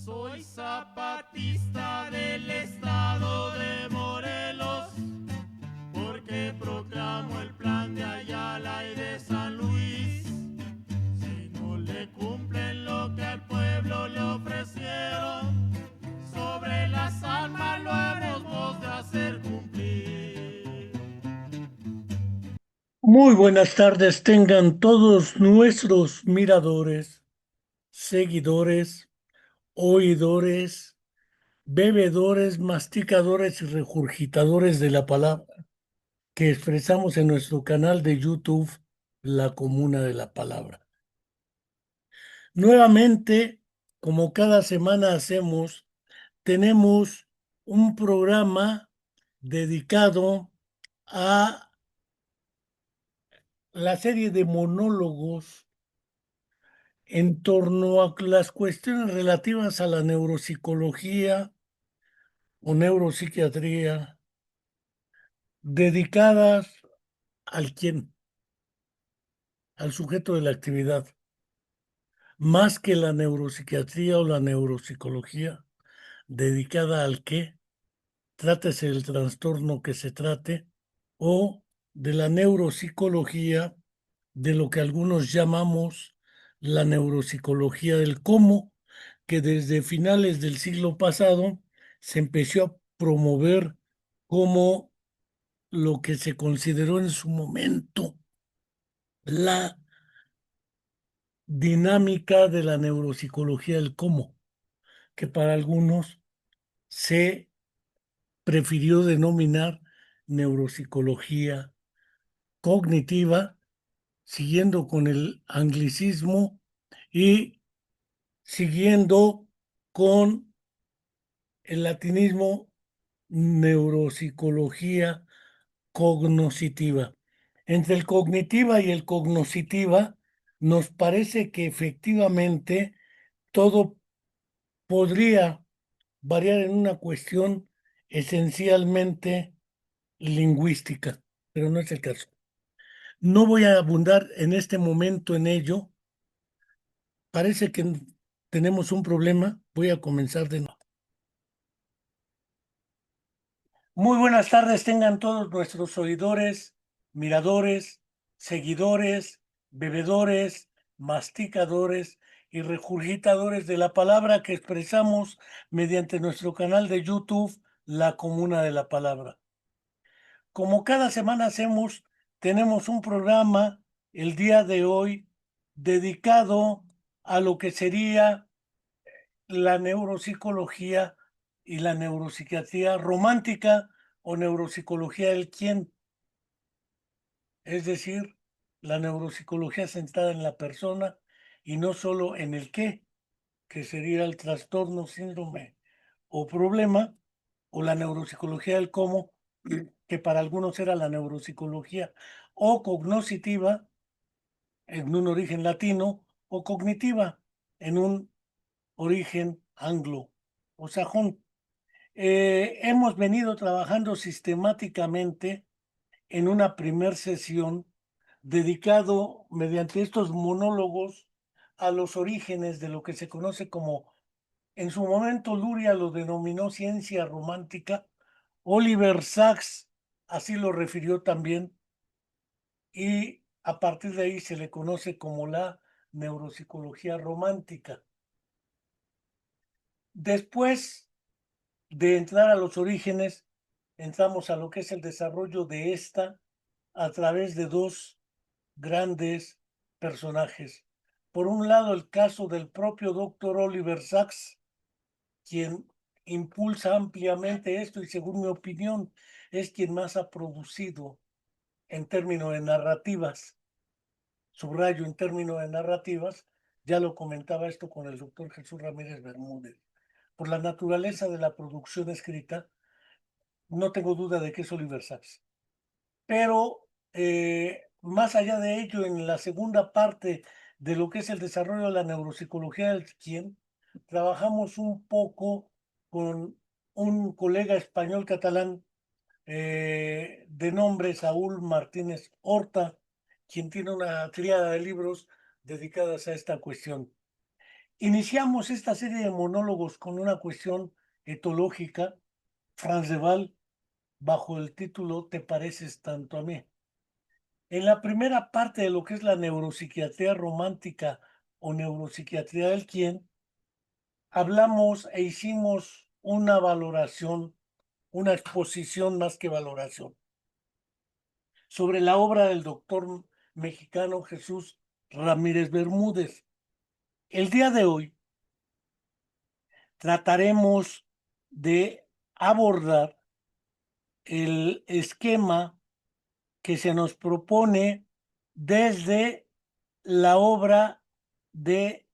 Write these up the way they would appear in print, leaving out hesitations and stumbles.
Soy zapatista del estado de Morelos, porque proclamo el plan de Ayala y de San Luis. Si no le cumplen lo que al pueblo le ofrecieron, sobre las armas lo hemos de hacer cumplir. Muy buenas tardes tengan todos nuestros miradores, seguidores, oidores, bebedores, masticadores y regurgitadores de la palabra que expresamos en nuestro canal de YouTube, La Comuna de la Palabra. Nuevamente, como cada semana hacemos, tenemos un programa dedicado a la serie de monólogos en torno a las cuestiones relativas a la neuropsicología o neuropsiquiatría, dedicadas al quién, al sujeto de la actividad, más que la neuropsiquiatría o la neuropsicología, dedicada al qué, trátese del trastorno que se trate, o de la neuropsicología, de lo que algunos llamamos la neuropsicología del cómo, que desde finales del siglo pasado se empezó a promover como lo que se consideró en su momento la dinámica de la neuropsicología del cómo, que para algunos se prefirió denominar neuropsicología cognitiva, siguiendo con el anglicismo y siguiendo con el latinismo neuropsicología cognoscitiva. Entre el cognitiva y el cognoscitiva, nos parece que efectivamente todo podría variar en una cuestión esencialmente lingüística, pero no es el caso. No voy a abundar en este momento en ello. Parece que tenemos un problema. Voy a comenzar de nuevo. Muy buenas tardes tengan todos nuestros oidores, miradores, seguidores, bebedores, masticadores y regurgitadores de la palabra que expresamos mediante nuestro canal de YouTube, La Comuna de la Palabra. Como cada semana hacemos, tenemos un programa el día de hoy dedicado a lo que sería la neuropsicología y la neuropsiquiatría romántica o neuropsicología del quién, es decir, la neuropsicología centrada en la persona y no solo en el qué, que sería el trastorno, síndrome o problema, o la neuropsicología del cómo, que para algunos era la neuropsicología o cognoscitiva en un origen latino o cognitiva en un origen anglo o sajón. Hemos venido trabajando sistemáticamente en una primer sesión dedicado mediante estos monólogos a los orígenes de lo que se conoce como, en su momento Luria lo denominó ciencia romántica, Oliver Sacks así lo refirió también, y a partir de ahí se le conoce como la neuropsicología romántica. Después de entrar a los orígenes, entramos a lo que es el desarrollo de esta a través de dos grandes personajes. Por un lado, el caso del propio doctor Oliver Sacks, quien impulsa ampliamente esto y según mi opinión es quien más ha producido en términos de narrativas, subrayo en términos de narrativas, ya lo comentaba esto con el doctor Jesús Ramírez Bermúdez. Por la naturaleza de la producción escrita, no tengo duda de que es Oliver Sacks. Pero más allá de ello, en la segunda parte de lo que es el desarrollo de la neuropsicología del quién, trabajamos un poco con un colega español catalán de nombre Saúl Martínez Horta, quien tiene una tríada de libros dedicadas a esta cuestión. Iniciamos esta serie de monólogos con una cuestión etológica, Franz de Waal, bajo el título Te pareces tanto a mí. En la primera parte de lo que es la neuropsiquiatría romántica o neuropsiquiatría del quién, hablamos e hicimos una valoración, una exposición más que valoración, sobre la obra del doctor mexicano Jesús Ramírez Bermúdez. El día de hoy trataremos de abordar el esquema que se nos propone desde la obra de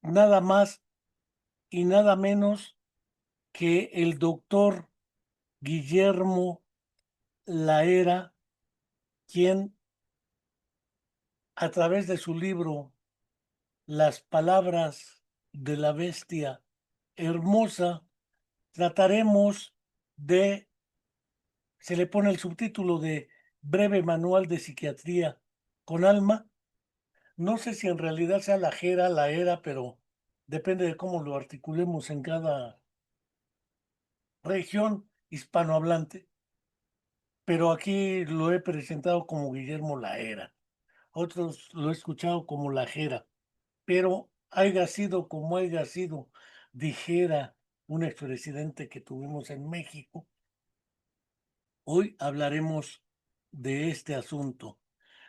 nada más y nada menos que el doctor Guillermo Lahera, quien a través de su libro Las palabras de la bestia hermosa, trataremos de, se le pone el subtítulo de Breve Manual de Psiquiatría con Alma. No sé si en realidad sea la era, pero depende de cómo lo articulemos en cada región hispanohablante. Pero aquí lo he presentado como Guillermo Lahera. Otros lo he escuchado como Lajera. Pero haya sido como haya sido, dijera un expresidente que tuvimos en México, hoy hablaremos de este asunto.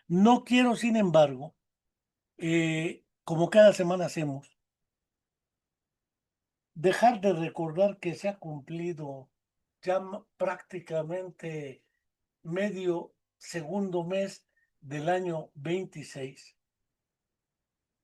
No quiero, sin embargo, como cada semana hacemos, dejar de recordar que se ha cumplido ya prácticamente medio segundo mes del año 26.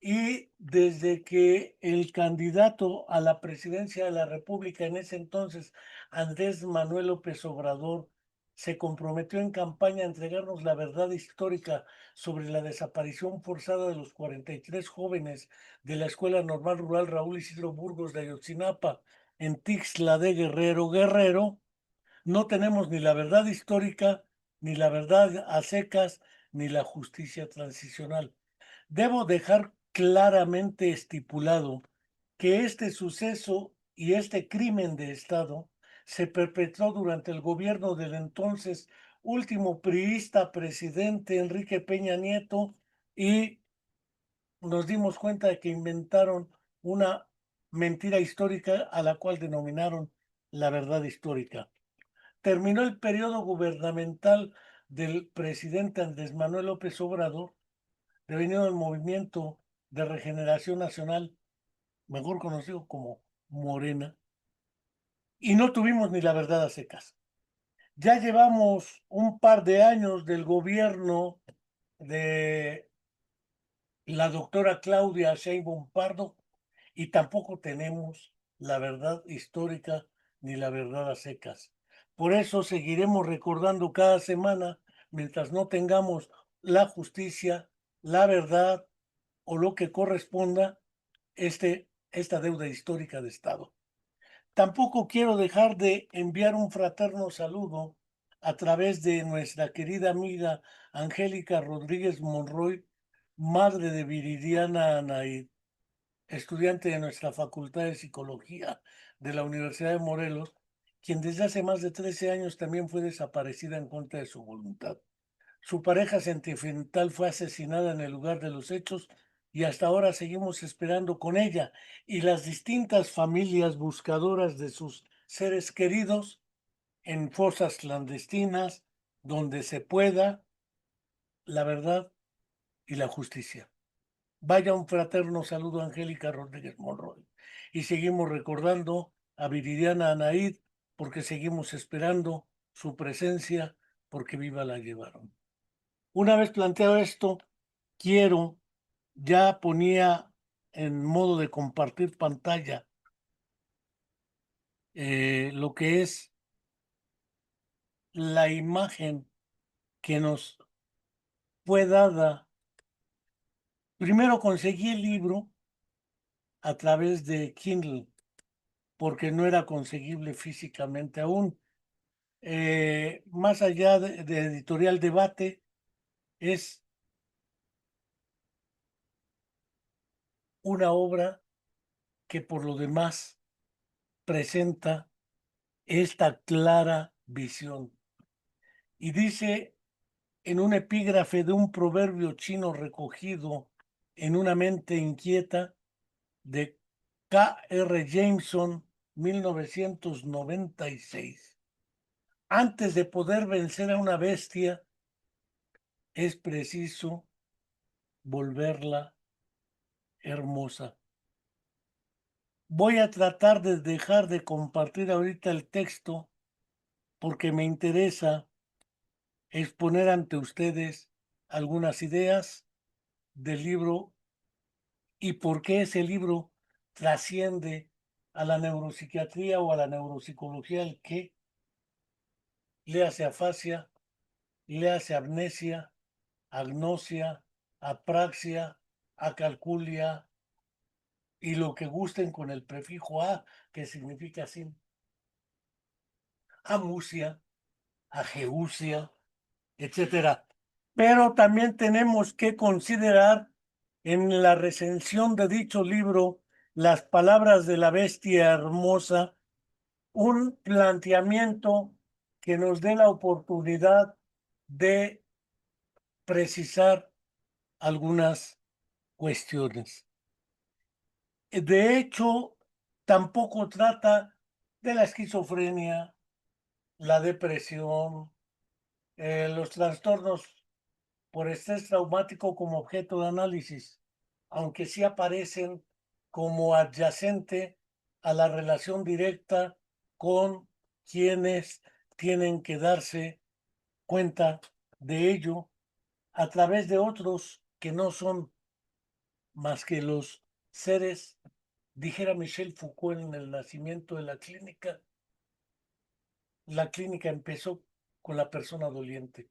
Y desde que el candidato a la presidencia de la República en ese entonces, Andrés Manuel López Obrador, se comprometió en campaña a entregarnos la verdad histórica sobre la desaparición forzada de los 43 jóvenes de la Escuela Normal Rural Raúl Isidro Burgos de Ayotzinapa en Tixla de Guerrero, no tenemos ni la verdad histórica, ni la verdad a secas, ni la justicia transicional. Debo dejar claramente estipulado que este suceso y este crimen de Estado se perpetró durante el gobierno del entonces último priista presidente Enrique Peña Nieto, y nos dimos cuenta de que inventaron una mentira histórica a la cual denominaron la verdad histórica. Terminó el periodo gubernamental del presidente Andrés Manuel López Obrador, devenido el Movimiento de Regeneración Nacional, mejor conocido como Morena, y no tuvimos ni la verdad a secas. Ya llevamos un par de años del gobierno de la doctora Claudia Sheinbaum Pardo y tampoco tenemos la verdad histórica ni la verdad a secas. Por eso seguiremos recordando cada semana, mientras no tengamos la justicia, la verdad o lo que corresponda, esta deuda histórica de Estado. Tampoco quiero dejar de enviar un fraterno saludo a través de nuestra querida amiga Angélica Rodríguez Monroy, madre de Viridiana Anaid, estudiante de nuestra Facultad de Psicología de la Universidad de Morelos, quien desde hace más de 13 años también fue desaparecida en contra de su voluntad. Su pareja sentimental fue asesinada en el lugar de los hechos y hasta ahora seguimos esperando con ella y las distintas familias buscadoras de sus seres queridos en fosas clandestinas donde se pueda la verdad y la justicia. Vaya un fraterno saludo a Angélica Rodríguez Monroy. Y seguimos recordando a Viridiana Anaid porque seguimos esperando su presencia porque viva la llevaron. Una vez planteado esto, quiero, ya ponía en modo de compartir pantalla lo que es la imagen que nos fue dada. Primero conseguí el libro a través de Kindle, porque no era conseguible físicamente aún. Más allá de Editorial Debate, es una obra que por lo demás presenta esta clara visión. Y dice en un epígrafe de un proverbio chino recogido en Una mente inquieta de K.R. Jameson, 1996. Antes de poder vencer a una bestia, es preciso volverla hermosa. Voy a tratar de dejar de compartir ahorita el texto porque me interesa exponer ante ustedes algunas ideas del libro y por qué ese libro trasciende a la neuropsiquiatría o a la neuropsicología, el que le hace afasia, le hace amnesia, agnosia, apraxia, acalculia y lo que gusten con el prefijo a, que significa sin, amusia, ageusia, etcétera. Pero también tenemos que considerar en la recensión de dicho libro Las palabras de la bestia hermosa, un planteamiento que nos dé la oportunidad de precisar algunas cuestiones. De hecho, tampoco trata de la esquizofrenia, la depresión, los trastornos por estrés traumático como objeto de análisis, aunque sí aparecen como adyacente a la relación directa con quienes tienen que darse cuenta de ello a través de otros que no son más que los seres, dijera Michel Foucault en El nacimiento de la clínica empezó con la persona doliente,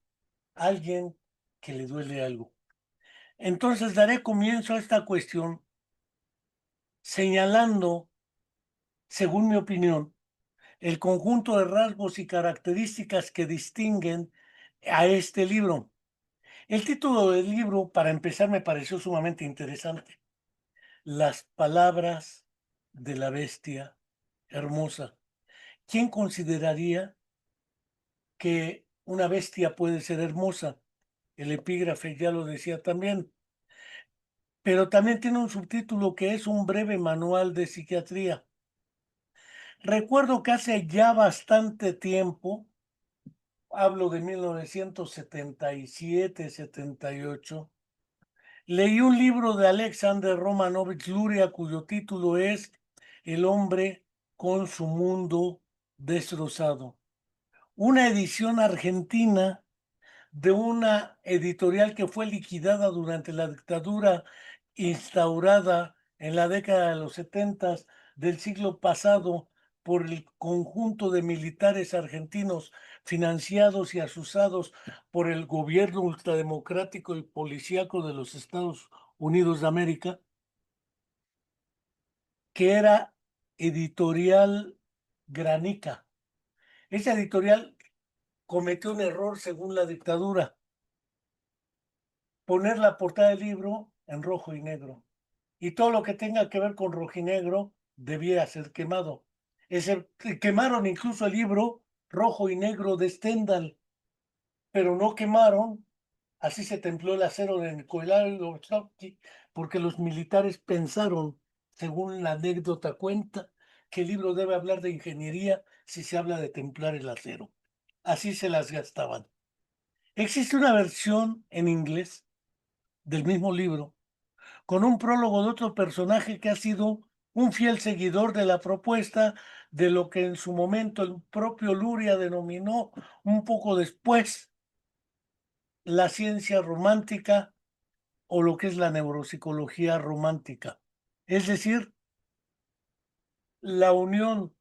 alguien que le duele algo. Entonces daré comienzo a esta cuestión señalando, según mi opinión, el conjunto de rasgos y características que distinguen a este libro. El título del libro, para empezar, me pareció sumamente interesante. Las palabras de la bestia hermosa. ¿Quién consideraría que una bestia puede ser hermosa? El epígrafe ya lo decía también. Pero también tiene un subtítulo que es un breve manual de psiquiatría. Recuerdo que hace ya bastante tiempo, hablo de 1977, 78, leí un libro de Alexander Romanovich Luria cuyo título es El hombre con su mundo destrozado. Una edición argentina de una editorial que fue liquidada durante la dictadura instaurada en la década de los 70 del siglo pasado por el conjunto de militares argentinos financiados y asusados por el gobierno ultrademocrático y policíaco de los Estados Unidos de América, que era Editorial Granica. Esa editorial cometió un error según la dictadura, poner la portada del libro en rojo y negro. Y todo lo que tenga que ver con rojinegro debía ser quemado. Quemaron incluso el libro rojo y negro de Stendhal, pero no quemaron, así se templó el acero de Nikolai Gorbachev, porque los militares pensaron, según la anécdota cuenta, que el libro debe hablar de ingeniería si se habla de templar el acero. Así se las gastaban. Existe una versión en inglés del mismo libro, con un prólogo de otro personaje que ha sido un fiel seguidor de la propuesta de lo que en su momento el propio Luria denominó un poco después la ciencia romántica o lo que es la neuropsicología romántica. Es decir, la unión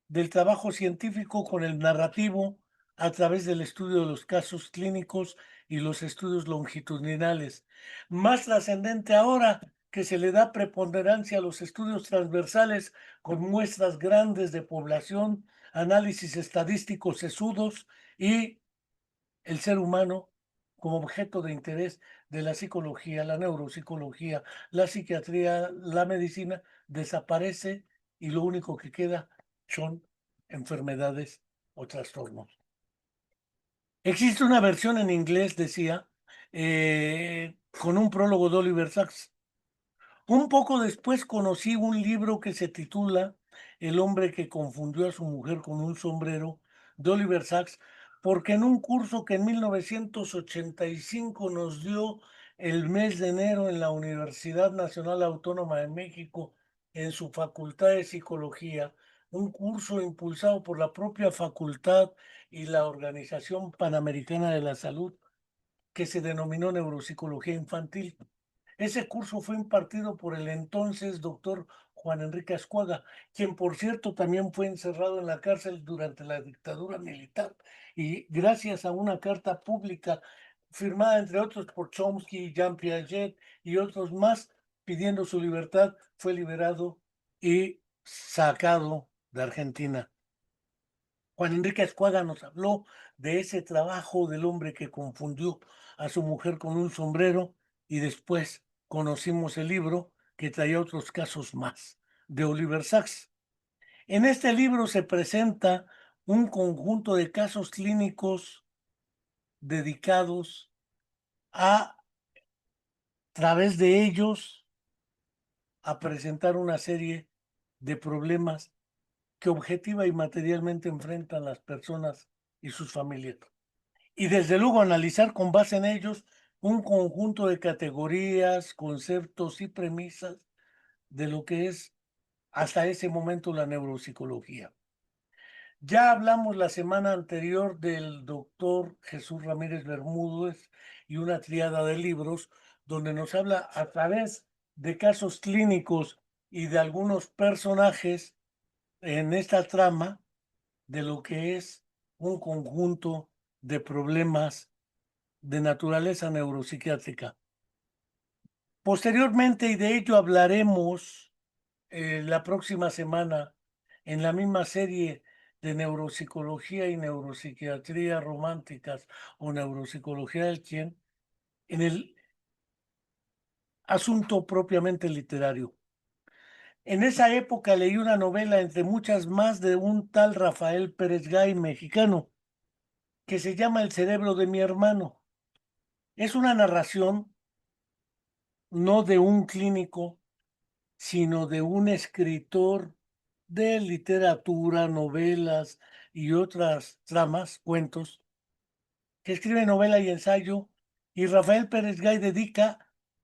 del trabajo científico con el narrativo a través del estudio de los casos clínicos y los estudios longitudinales. Más trascendente ahora que se le da preponderancia a los estudios transversales con muestras grandes de población, análisis estadísticos sesudos y el ser humano como objeto de interés de la psicología, la neuropsicología, la psiquiatría, la medicina, desaparece y lo único que queda son enfermedades o trastornos. Existe una versión en inglés, decía, con un prólogo de Oliver Sacks. Un poco después conocí un libro que se titula El hombre que confundió a su mujer con un sombrero, de Oliver Sacks, porque en un curso que en 1985 nos dio el mes de enero en la Universidad Nacional Autónoma de México, en su Facultad de Psicología, un curso impulsado por la propia facultad y la Organización Panamericana de la Salud, que se denominó Neuropsicología Infantil. Ese curso fue impartido por el entonces doctor Juan Enrique Ascuaga, quien por cierto también fue encerrado en la cárcel durante la dictadura militar y gracias a una carta pública firmada entre otros por Chomsky, Jean Piaget y otros más pidiendo su libertad, fue liberado y sacado de Argentina. Juan Enrique Ascuaga nos habló de ese trabajo del hombre que confundió a su mujer con un sombrero y después conocimos el libro que traía otros casos más de Oliver Sacks. En este libro se presenta un conjunto de casos clínicos dedicados a través de ellos a presentar una serie de problemas que objetiva y materialmente enfrentan las personas y sus familias. Y desde luego analizar con base en ellos un conjunto de categorías, conceptos y premisas de lo que es hasta ese momento la neuropsicología. Ya hablamos la semana anterior del doctor Jesús Ramírez Bermúdez y una triada de libros donde nos habla a través de casos clínicos y de algunos personajes en esta trama de lo que es un conjunto de problemas de naturaleza neuropsiquiátrica. Posteriormente, y de ello hablaremos la próxima semana en la misma serie de neuropsicología y neuropsiquiatría románticas o neuropsicología del quién, en el asunto propiamente literario. En esa época leí una novela entre muchas más de un tal Rafael Pérez Gay, mexicano, que se llama El cerebro de mi hermano. Es una narración no de un clínico, sino de un escritor de literatura, novelas y otras tramas, cuentos, que escribe novela y ensayo, y Rafael Pérez Gay dedica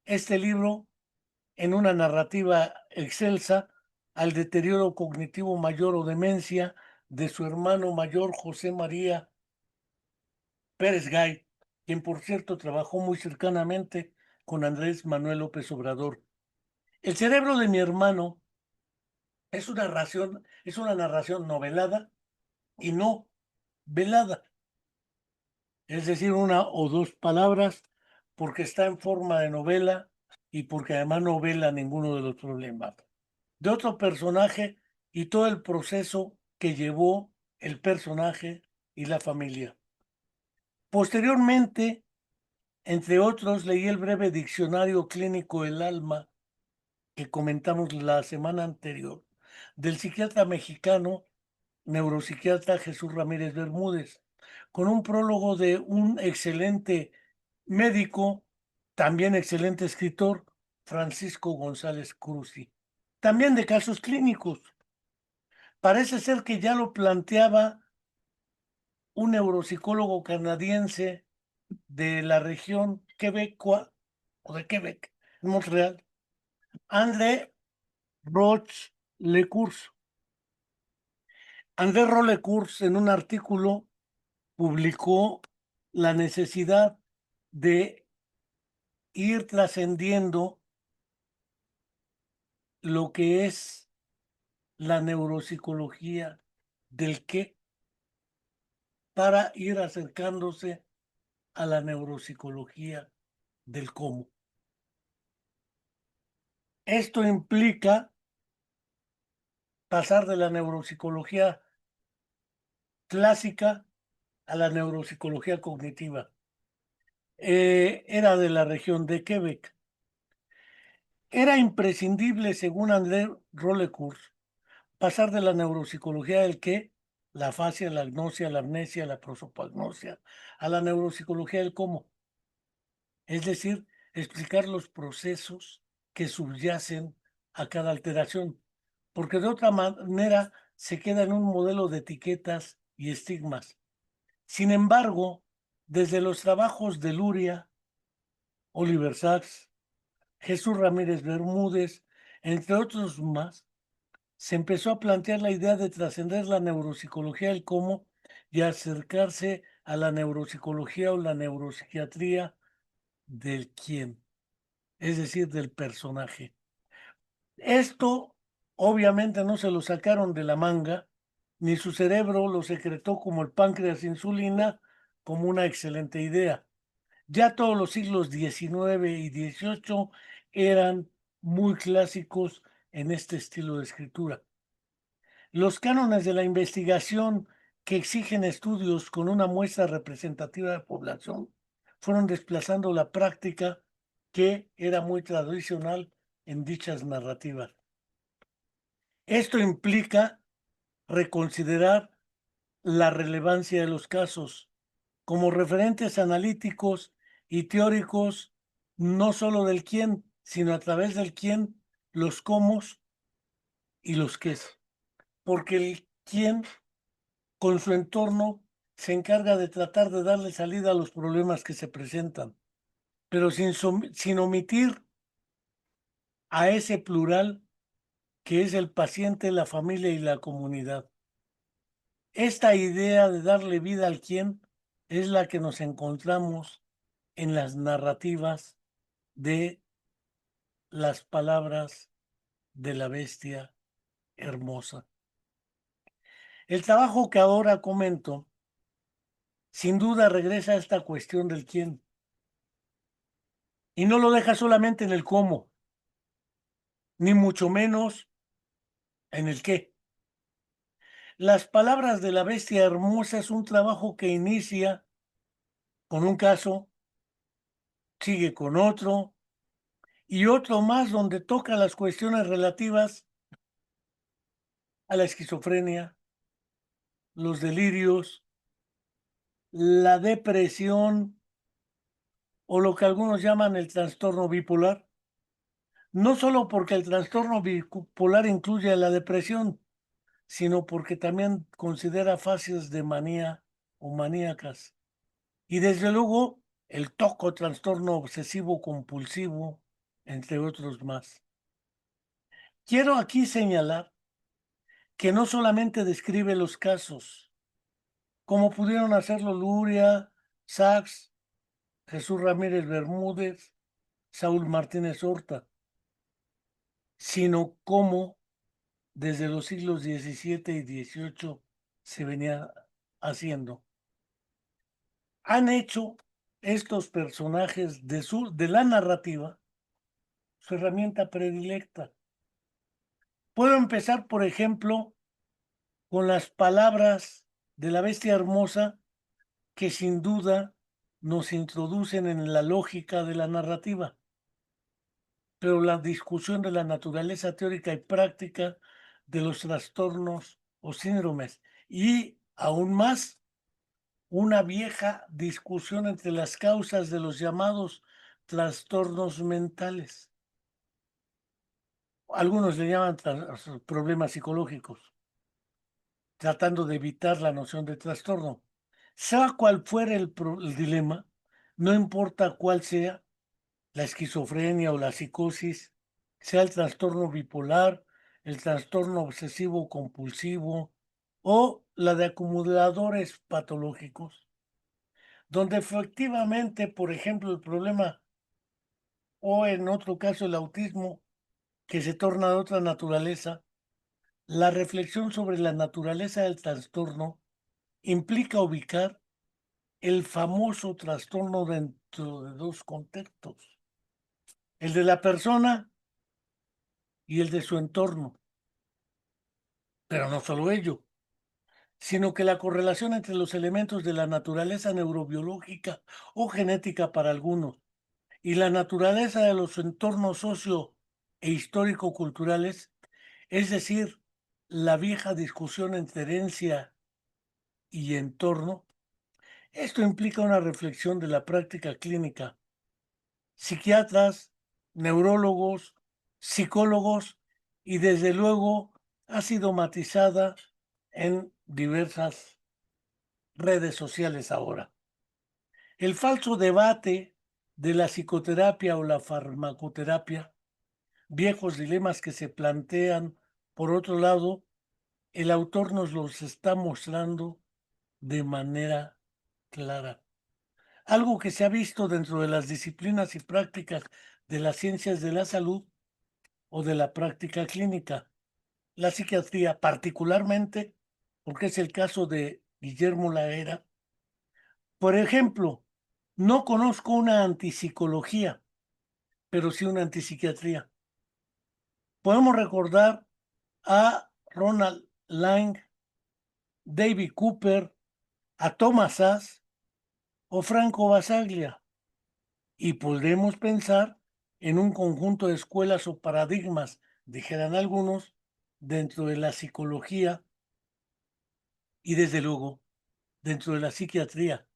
este libro en una narrativa excelsa al deterioro cognitivo mayor o demencia de su hermano mayor José María Pérez Gay, quien por cierto trabajó muy cercanamente con Andrés Manuel López Obrador. El cerebro de mi hermano es una narración novelada y no velada, es decir, una o dos palabras, porque está en forma de novela y porque además no vela ninguno de los problemas de otro personaje y todo el proceso que llevó el personaje y la familia. Posteriormente, entre otros, leí el breve diccionario clínico del alma que comentamos la semana anterior, del psiquiatra mexicano, neuropsiquiatra Jesús Ramírez Bermúdez, con un prólogo de un excelente médico, también excelente escritor, Francisco González Cruzzi. También de casos clínicos. Parece ser que ya lo planteaba un neuropsicólogo canadiense de la región quebecua o de Quebec, Montreal, André Roch Lecours. André Rolecours en un artículo publicó la necesidad de ir trascendiendo lo que es la neuropsicología del qué para ir acercándose a la neuropsicología del cómo. Esto implica pasar de la neuropsicología clásica a la neuropsicología cognitiva. era de la región de Quebec. Era imprescindible, según André Rollecourt, pasar de la neuropsicología del qué, la afasia, la agnosia, la amnesia, la prosopagnosia, a la neuropsicología del cómo. Es decir, explicar los procesos que subyacen a cada alteración, porque de otra manera se queda en un modelo de etiquetas y estigmas. Sin embargo, desde los trabajos de Luria, Oliver Sacks, Jesús Ramírez Bermúdez, entre otros más, se empezó a plantear la idea de trascender la neuropsicología del cómo y acercarse a la neuropsicología o la neuropsiquiatría del quién, es decir, del personaje. Esto obviamente no se lo sacaron de la manga, ni su cerebro lo secretó como el páncreas insulina como una excelente idea. Ya todos los siglos XIX y XVIII eran muy clásicos en este estilo de escritura. Los cánones de la investigación que exigen estudios con una muestra representativa de población fueron desplazando la práctica que era muy tradicional en dichas narrativas. Esto implica reconsiderar la relevancia de los casos como referentes analíticos y teóricos, no solo del quién, sino a través del quién, los cómo y los qué. Porque el quién, con su entorno, se encarga de tratar de darle salida a los problemas que se presentan, pero sin omitir a ese plural que es el paciente, la familia y la comunidad. Esta idea de darle vida al quién es la que nos encontramos en las narrativas de las palabras de la bestia hermosa. El trabajo que ahora comento, sin duda regresa a esta cuestión del quién. Y no lo deja solamente en el cómo, ni mucho menos en el qué. Las palabras de la bestia hermosa es un trabajo que inicia con un caso, sigue con otro, y otro más donde toca las cuestiones relativas a la esquizofrenia, los delirios, la depresión o lo que algunos llaman el trastorno bipolar. No solo porque el trastorno bipolar incluye la depresión, sino porque también considera fases de manía o maníacas. Y desde luego el TOC, trastorno obsesivo compulsivo, entre otros más. Quiero aquí señalar que no solamente describe los casos, como pudieron hacerlo Luria, Sachs, Jesús Ramírez Bermúdez, Saúl Martínez Horta, sino cómo desde los siglos XVII y XVIII se venía haciendo. Han hecho estos personajes de la narrativa su herramienta predilecta. Puedo empezar, por ejemplo, con las palabras de la bestia hermosa que sin duda nos introducen en la lógica de la narrativa. Pero la discusión de la naturaleza teórica y práctica de los trastornos o síndromes y aún más una vieja discusión entre las causas de los llamados trastornos mentales. Algunos le llaman problemas psicológicos, tratando de evitar la noción de trastorno. Sea cual fuera el dilema, no importa cuál sea, la esquizofrenia o la psicosis, sea el trastorno bipolar, el trastorno obsesivo compulsivo o la de acumuladores patológicos, donde efectivamente, por ejemplo, el problema o en otro caso el autismo, que se torna de otra naturaleza, la reflexión sobre la naturaleza del trastorno implica ubicar el famoso trastorno dentro de dos contextos, el de la persona y el de su entorno. Pero no solo ello, sino que la correlación entre los elementos de la naturaleza neurobiológica o genética para algunos y la naturaleza de los entornos socio e histórico-culturales, es decir, la vieja discusión entre herencia y entorno. Esto implica una reflexión de la práctica clínica. Psiquiatras, neurólogos, psicólogos y desde luego ha sido matizada en diversas redes sociales ahora. El falso debate de la psicoterapia o la farmacoterapia, viejos dilemas que se plantean, por otro lado, el autor nos los está mostrando de manera clara. Algo que se ha visto dentro de las disciplinas y prácticas de las ciencias de la salud o de la práctica clínica. La psiquiatría, particularmente, porque es el caso de Guillermo Laera. Por ejemplo, no conozco una antipsicología, pero sí una antipsiquiatría. Podemos recordar a Ronald Lang, David Cooper, a Thomas Szasz o Franco Basaglia, y podemos pensar en un conjunto de escuelas o paradigmas, dijeran algunos, dentro de la psicología y desde luego dentro de la psiquiatría,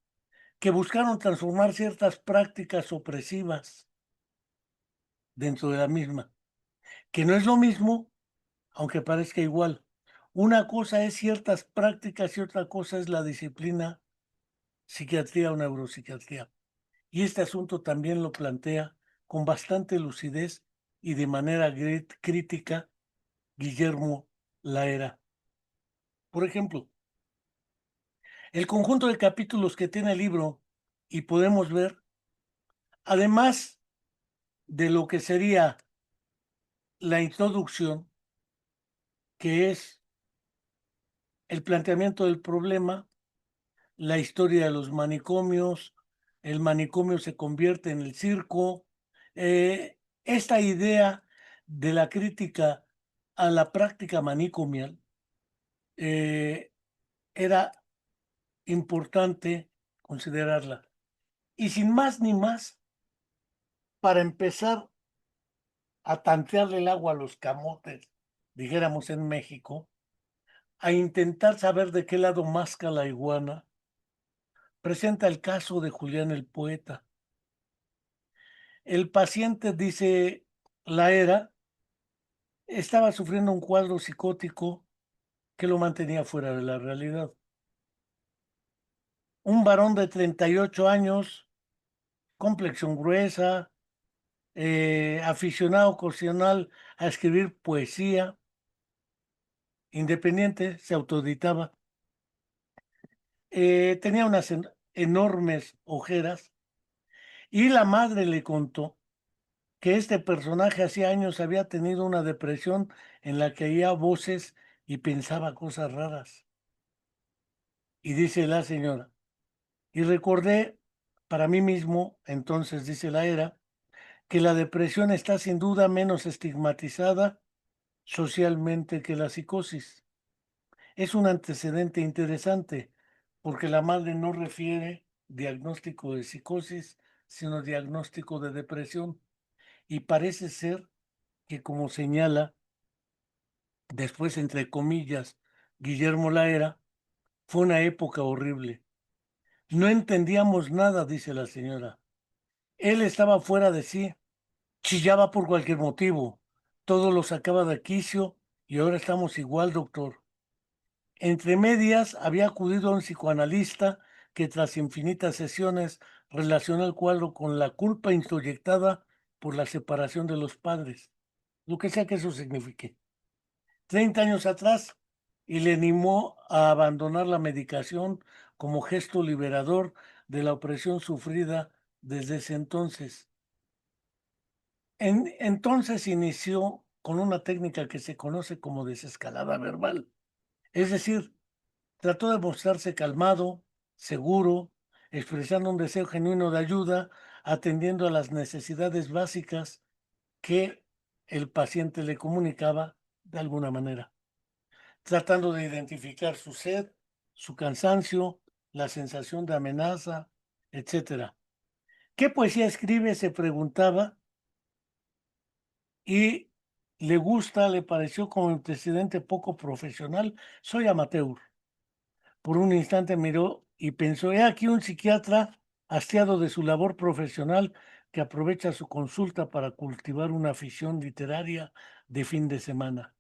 que buscaron transformar ciertas prácticas opresivas dentro de la misma, que no es lo mismo, aunque parezca igual. Una cosa es ciertas prácticas y otra cosa es la disciplina psiquiatría o neuropsiquiatría. Y este asunto también lo plantea con bastante lucidez y de manera crítica Guillermo Laera. Por ejemplo, el conjunto de capítulos que tiene el libro, y podemos ver, además de lo que sería la introducción, que es el planteamiento del problema, la historia de los manicomios, el manicomio se convierte en el circo, esta idea de la crítica a la práctica manicomial era importante considerarla. Y sin más ni más, para empezar a tantearle el agua a los camotes, dijéramos en México, a intentar saber de qué lado masca la iguana, presenta el caso de Julián el poeta. El paciente, dice Laera, estaba sufriendo un cuadro psicótico que lo mantenía fuera de la realidad. Un varón de 38 años, complexión gruesa, aficionado ocasional a escribir poesía, independiente, se autoeditaba, tenía unas enormes ojeras y la madre le contó que este personaje hacía años había tenido una depresión en la que oía voces y pensaba cosas raras. Y dice la señora, y recordé para mí mismo, entonces dice la era, que la depresión está sin duda menos estigmatizada socialmente que la psicosis. Es un antecedente interesante porque la madre no refiere diagnóstico de psicosis, sino diagnóstico de depresión. Y parece ser que, como señala después, entre comillas, Guillermo Laera, fue una época horrible. No entendíamos nada, dice la señora. Él estaba fuera de sí, chillaba por cualquier motivo. Todo lo sacaba de quicio y ahora estamos igual, doctor. Entre medias había acudido a un psicoanalista que tras infinitas sesiones relacionó el cuadro con la culpa introyectada por la separación de los padres, lo que sea que eso signifique. 30 años atrás, y le animó a abandonar la medicación como gesto liberador de la opresión sufrida desde ese entonces. Entonces inició con una técnica que se conoce como desescalada verbal, es decir, trató de mostrarse calmado, seguro, expresando un deseo genuino de ayuda, atendiendo a las necesidades básicas que el paciente le comunicaba de alguna manera, tratando de identificar su sed, su cansancio, la sensación de amenaza, etcétera. ¿Qué poesía escribe? Se preguntaba, y le pareció como el presidente poco profesional. Soy amateur. Por un instante miró y pensó, he aquí un psiquiatra hastiado de su labor profesional que aprovecha su consulta para cultivar una afición literaria de fin de semana.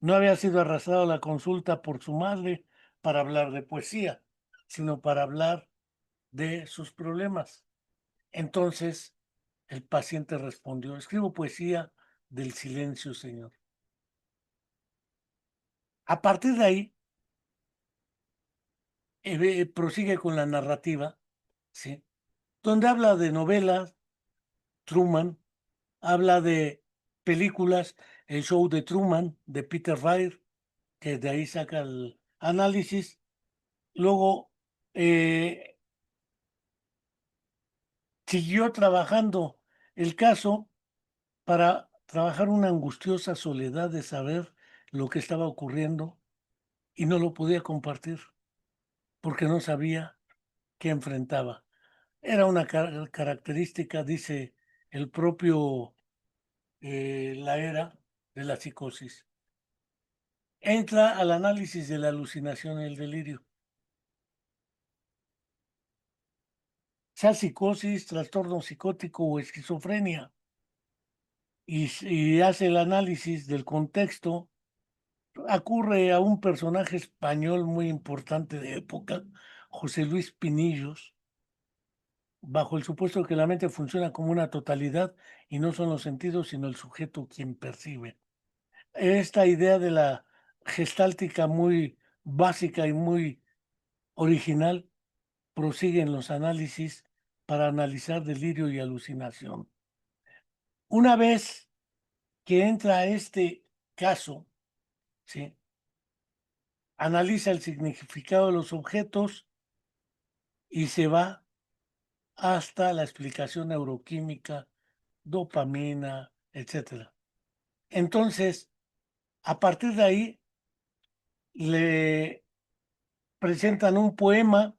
No había sido arrastrado a la consulta por su madre para hablar de poesía, sino para hablar de sus problemas. Entonces el paciente respondió, escribo poesía del silencio, señor. A partir de ahí, prosigue con la narrativa, ¿sí? Donde habla de novelas, Truman, habla de películas, el show de Truman, de Peter Weir, que de ahí saca el análisis. Luego siguió trabajando el caso para trabajar una angustiosa soledad de saber lo que estaba ocurriendo y no lo podía compartir porque no sabía qué enfrentaba. Era una característica, dice el propio la era de la psicosis. Entra al análisis de la alucinación y el delirio. Sea psicosis, trastorno psicótico o esquizofrenia. Y hace el análisis del contexto. Ocurre a un personaje español muy importante de época, José Luis Pinillos, bajo el supuesto de que la mente funciona como una totalidad y no son los sentidos, sino el sujeto quien percibe. Esta idea de la gestáltica muy básica y muy original prosigue en los análisis para analizar delirio y alucinación. Una vez que entra a este caso, ¿sí?, analiza el significado de los objetos y se va hasta la explicación neuroquímica, dopamina, etcétera. Entonces, a partir de ahí, le presentan un poema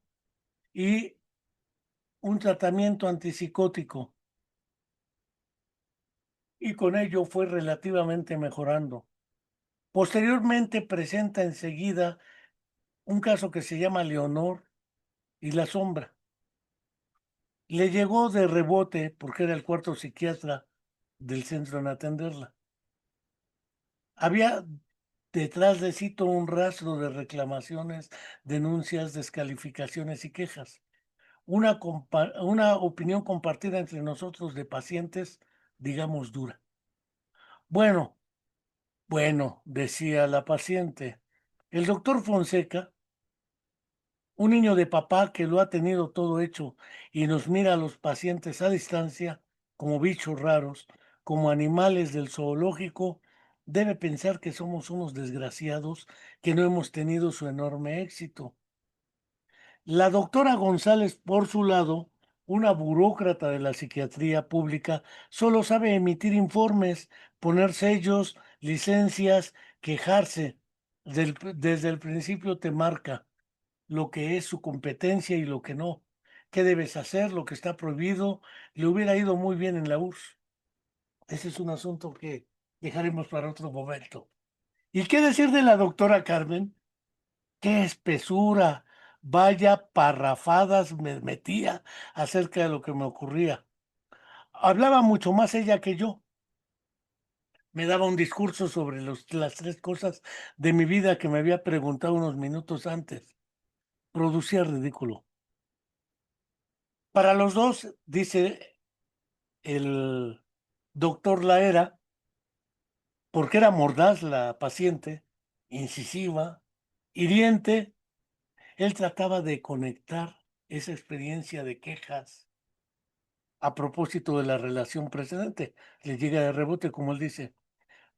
y un tratamiento antipsicótico, y con ello fue relativamente mejorando. Posteriormente presenta enseguida un caso que se llama Leonor y la sombra. Le llegó de rebote porque era el cuarto psiquiatra del centro en atenderla. Había detrás de sí todo un rastro de reclamaciones, denuncias, descalificaciones y quejas. Una opinión compartida entre nosotros de pacientes, digamos, dura. Bueno, decía la paciente, el doctor Fonseca, un niño de papá que lo ha tenido todo hecho y nos mira a los pacientes a distancia como bichos raros, como animales del zoológico, debe pensar que somos unos desgraciados que no hemos tenido su enorme éxito. La doctora González, por su lado, una burócrata de la psiquiatría pública, solo sabe emitir informes, poner sellos, licencias, quejarse. Desde el principio te marca lo que es su competencia y lo que no, qué debes hacer, lo que está prohibido. Le hubiera ido muy bien en la URSS. Ese es un asunto que dejaremos para otro momento. ¿Y qué decir de la doctora Carmen? ¡Qué espesura! Vaya parrafadas me metía acerca de lo que me ocurría. Hablaba mucho más ella que yo. Me daba un discurso sobre las tres cosas de mi vida que me había preguntado unos minutos antes. Producía ridículo. Para los dos, dice el doctor Laera, porque era mordaz la paciente, incisiva, hiriente, él trataba de conectar esa experiencia de quejas a propósito de la relación precedente. Le llega de rebote, como él dice.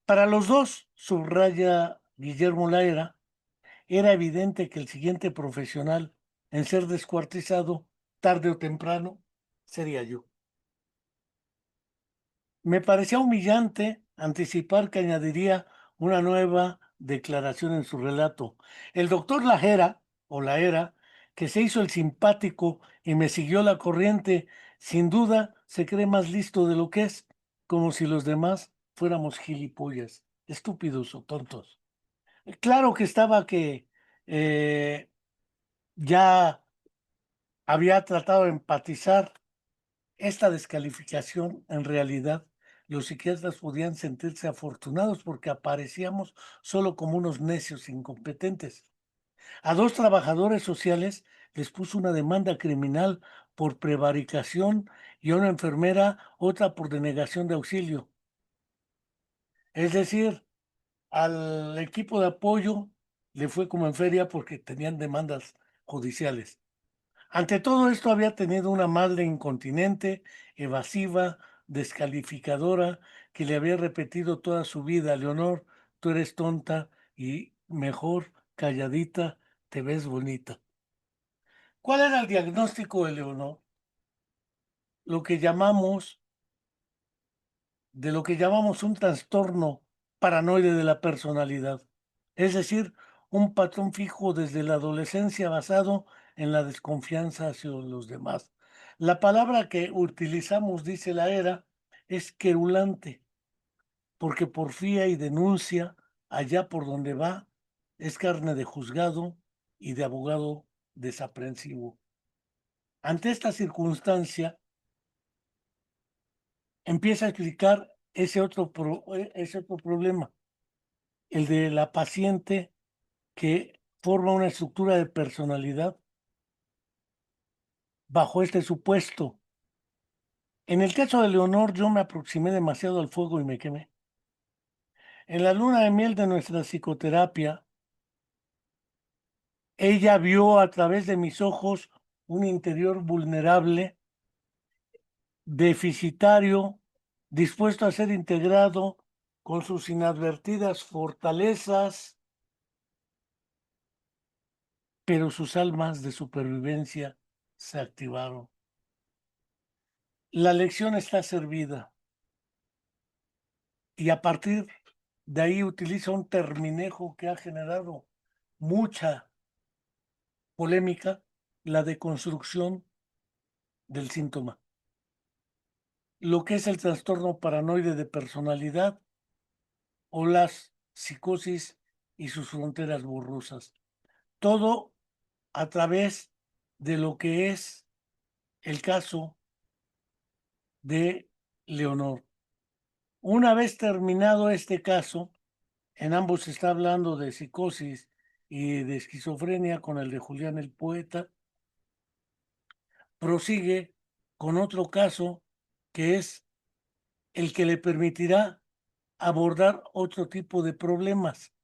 Para los dos, subraya Guillermo Laera, era evidente que el siguiente profesional en ser descuartizado, tarde o temprano, sería yo. Me parecía humillante anticipar que añadiría una nueva declaración en su relato. El doctor Lajera, o la era, que se hizo el simpático y me siguió la corriente, sin duda se cree más listo de lo que es, como si los demás fuéramos gilipollas, estúpidos o tontos. Claro que estaba que eh, ya había tratado de empatizar esta descalificación. En realidad, los psiquiatras podían sentirse afortunados porque aparecíamos solo como unos necios incompetentes. A dos trabajadores sociales les puso una demanda criminal por prevaricación y a una enfermera otra por denegación de auxilio. Es decir, al equipo de apoyo le fue como en feria porque tenían demandas judiciales. Ante todo esto había tenido una madre incontinente, evasiva, descalificadora, que le había repetido toda su vida: Leonor, tú eres tonta y mejor calladita, te ves bonita. ¿Cuál era el diagnóstico de Leonor? Lo que llamamos, lo que llamamos un trastorno paranoide de la personalidad, es decir, un patrón fijo desde la adolescencia basado en la desconfianza hacia los demás. La palabra que utilizamos, dice la era, es querulante, porque porfía y denuncia allá por donde va, es carne de juzgado y de abogado desaprensivo. Ante esta circunstancia, empieza a explicar ese otro problema, el de la paciente que forma una estructura de personalidad bajo este supuesto. En el caso de Leonor, yo me aproximé demasiado al fuego y me quemé. En la luna de miel de nuestra psicoterapia, ella vio a través de mis ojos un interior vulnerable, deficitario, dispuesto a ser integrado con sus inadvertidas fortalezas, pero sus almas de supervivencia se activaron. La lección está servida y a partir de ahí utiliza un terminejo que ha generado mucha polémica: la deconstrucción del síntoma. Lo que es el trastorno paranoide de personalidad o las psicosis y sus fronteras borrosas. Todo a través de lo que es el caso de Leonor. Una vez terminado este caso, en ambos se está hablando de psicosis y de esquizofrenia con el de Julián el Poeta, prosigue con otro caso que es el que le permitirá abordar otro tipo de problemas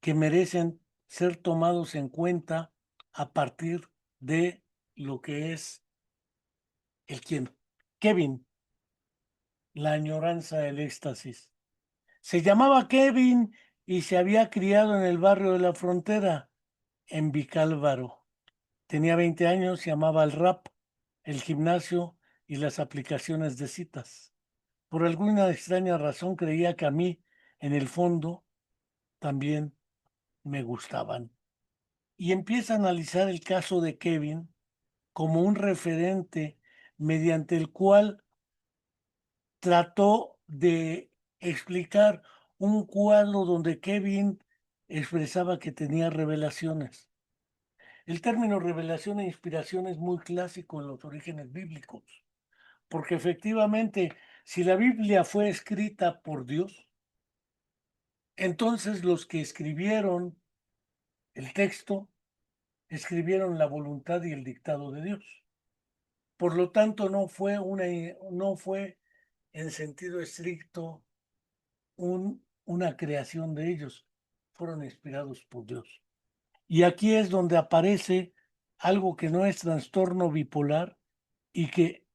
que merecen ser tomados en cuenta a partir de lo que es el quién. Kevin, la añoranza del éxtasis. Se llamaba Kevin y se había criado en el barrio de la Frontera, en Vicálvaro. Tenía 20 años y amaba el rap, el gimnasio y las aplicaciones de citas. Por alguna extraña razón creía que a mí, en el fondo, también me gustaban. Y empieza a analizar el caso de Kevin como un referente mediante el cual trató de explicar un cuadro donde Kevin expresaba que tenía revelaciones. El término revelación e inspiración es muy clásico en los orígenes bíblicos, porque efectivamente, si la Biblia fue escrita por Dios, entonces los que escribieron el texto escribieron la voluntad y el dictado de Dios. Por lo tanto, no fue en sentido estricto una creación de ellos, fueron inspirados por Dios. Y aquí es donde aparece algo que no es trastorno bipolar y que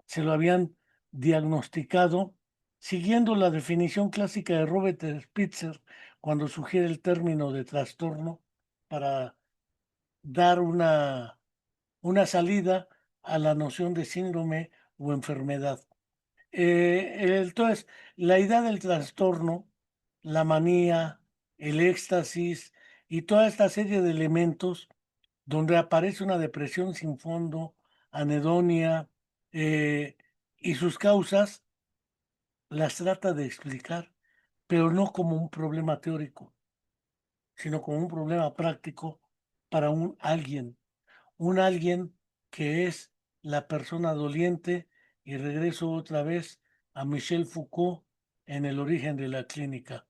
se lo habían diagnosticado siguiendo la definición clásica de Robert Spitzer cuando sugiere el término de trastorno para dar una salida a la noción de síndrome o enfermedad. Entonces, la idea del trastorno, la manía, el éxtasis y toda esta serie de elementos donde aparece una depresión sin fondo, anedonia, eh, y sus causas las trata de explicar, pero no como un problema teórico, sino como un problema práctico para un alguien que es la persona doliente, y regreso otra vez a Michel Foucault en El origen de la clínica.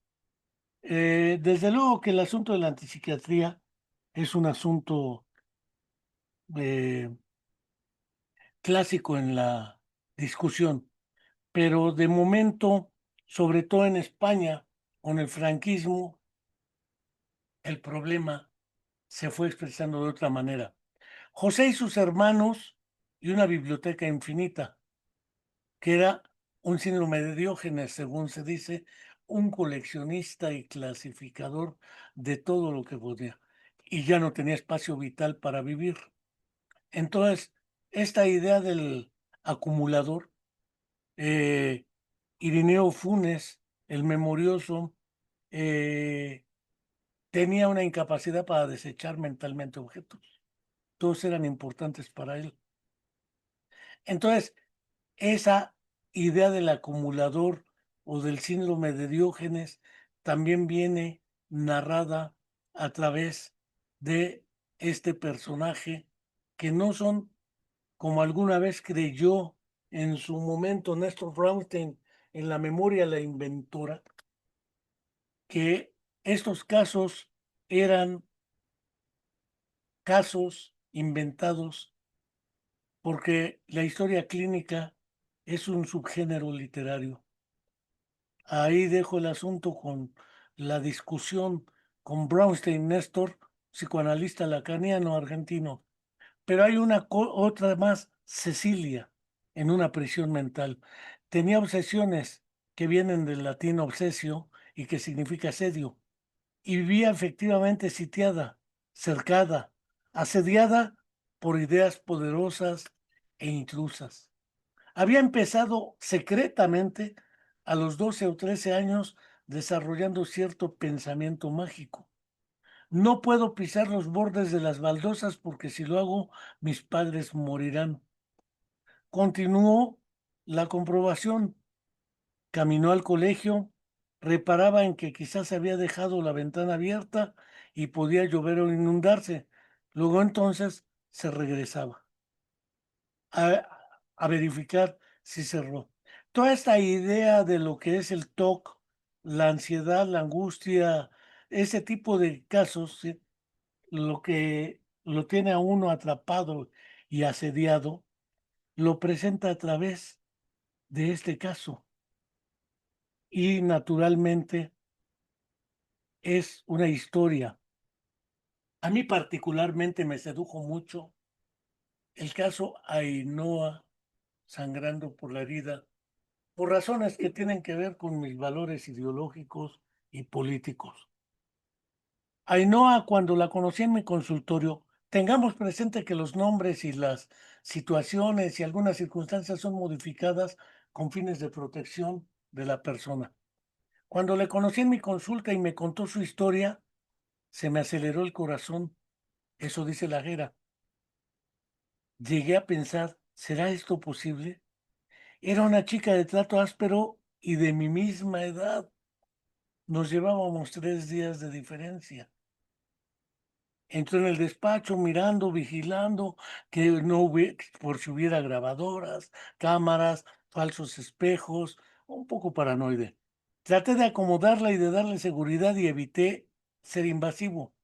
Desde luego que el asunto de la antipsiquiatría es un asunto eh, clásico en la discusión, pero de momento, sobre todo en España, con el franquismo, el problema se fue expresando de otra manera. José y sus hermanos y una biblioteca infinita, que era un síndrome de Diógenes, según se dice, un coleccionista y clasificador de todo lo que podía, y ya no tenía espacio vital para vivir. Entonces, esta idea del acumulador, eh, Irineo Funes, el memorioso, eh, tenía una incapacidad para desechar mentalmente objetos. Todos eran importantes para él. Entonces, esa idea del acumulador o del síndrome de Diógenes también viene narrada a través de este personaje, que no son, como alguna vez creyó en su momento Néstor Brownstein en La memoria la inventora, que estos casos eran casos inventados porque la historia clínica es un subgénero literario. Ahí dejo el asunto con la discusión con Brownstein Néstor, psicoanalista lacaniano argentino. Pero hay una otra más, Cecilia, en una prisión mental. Tenía obsesiones que vienen del latín obsesio y que significa asedio, y vivía efectivamente sitiada, cercada, asediada por ideas poderosas e intrusas. Había empezado secretamente a los 12 o 13 años desarrollando cierto pensamiento mágico. No puedo pisar los bordes de las baldosas porque si lo hago, mis padres morirán. Continuó la comprobación. Caminó al colegio, reparaba en que quizás había dejado la ventana abierta y podía llover o inundarse. Luego entonces se regresaba a, a verificar si cerró. Toda esta idea de lo que es el TOC, la ansiedad, la angustia, ese tipo de casos, ¿sí?, lo que lo tiene a uno atrapado y asediado, lo presenta a través de este caso. Y naturalmente es una historia. A mí particularmente me sedujo mucho el caso Ainhoa sangrando por la herida, por razones que tienen que ver con mis valores ideológicos y políticos. Ainhoa, cuando la conocí en mi consultorio, tengamos presente que los nombres y las situaciones y algunas circunstancias son modificadas con fines de protección de la persona. Cuando le conocí en mi consulta y me contó su historia, se me aceleró el corazón. Eso dice la Jera. Llegué a pensar, ¿será esto posible? Era una chica de trato áspero y de mi misma edad. Nos llevábamos 3 días de diferencia. Entró en el despacho mirando, vigilando que no hubiera, por si hubiera grabadoras, cámaras, falsos espejos, un poco paranoide. Traté de acomodarla y de darle seguridad y evité ser invasivo.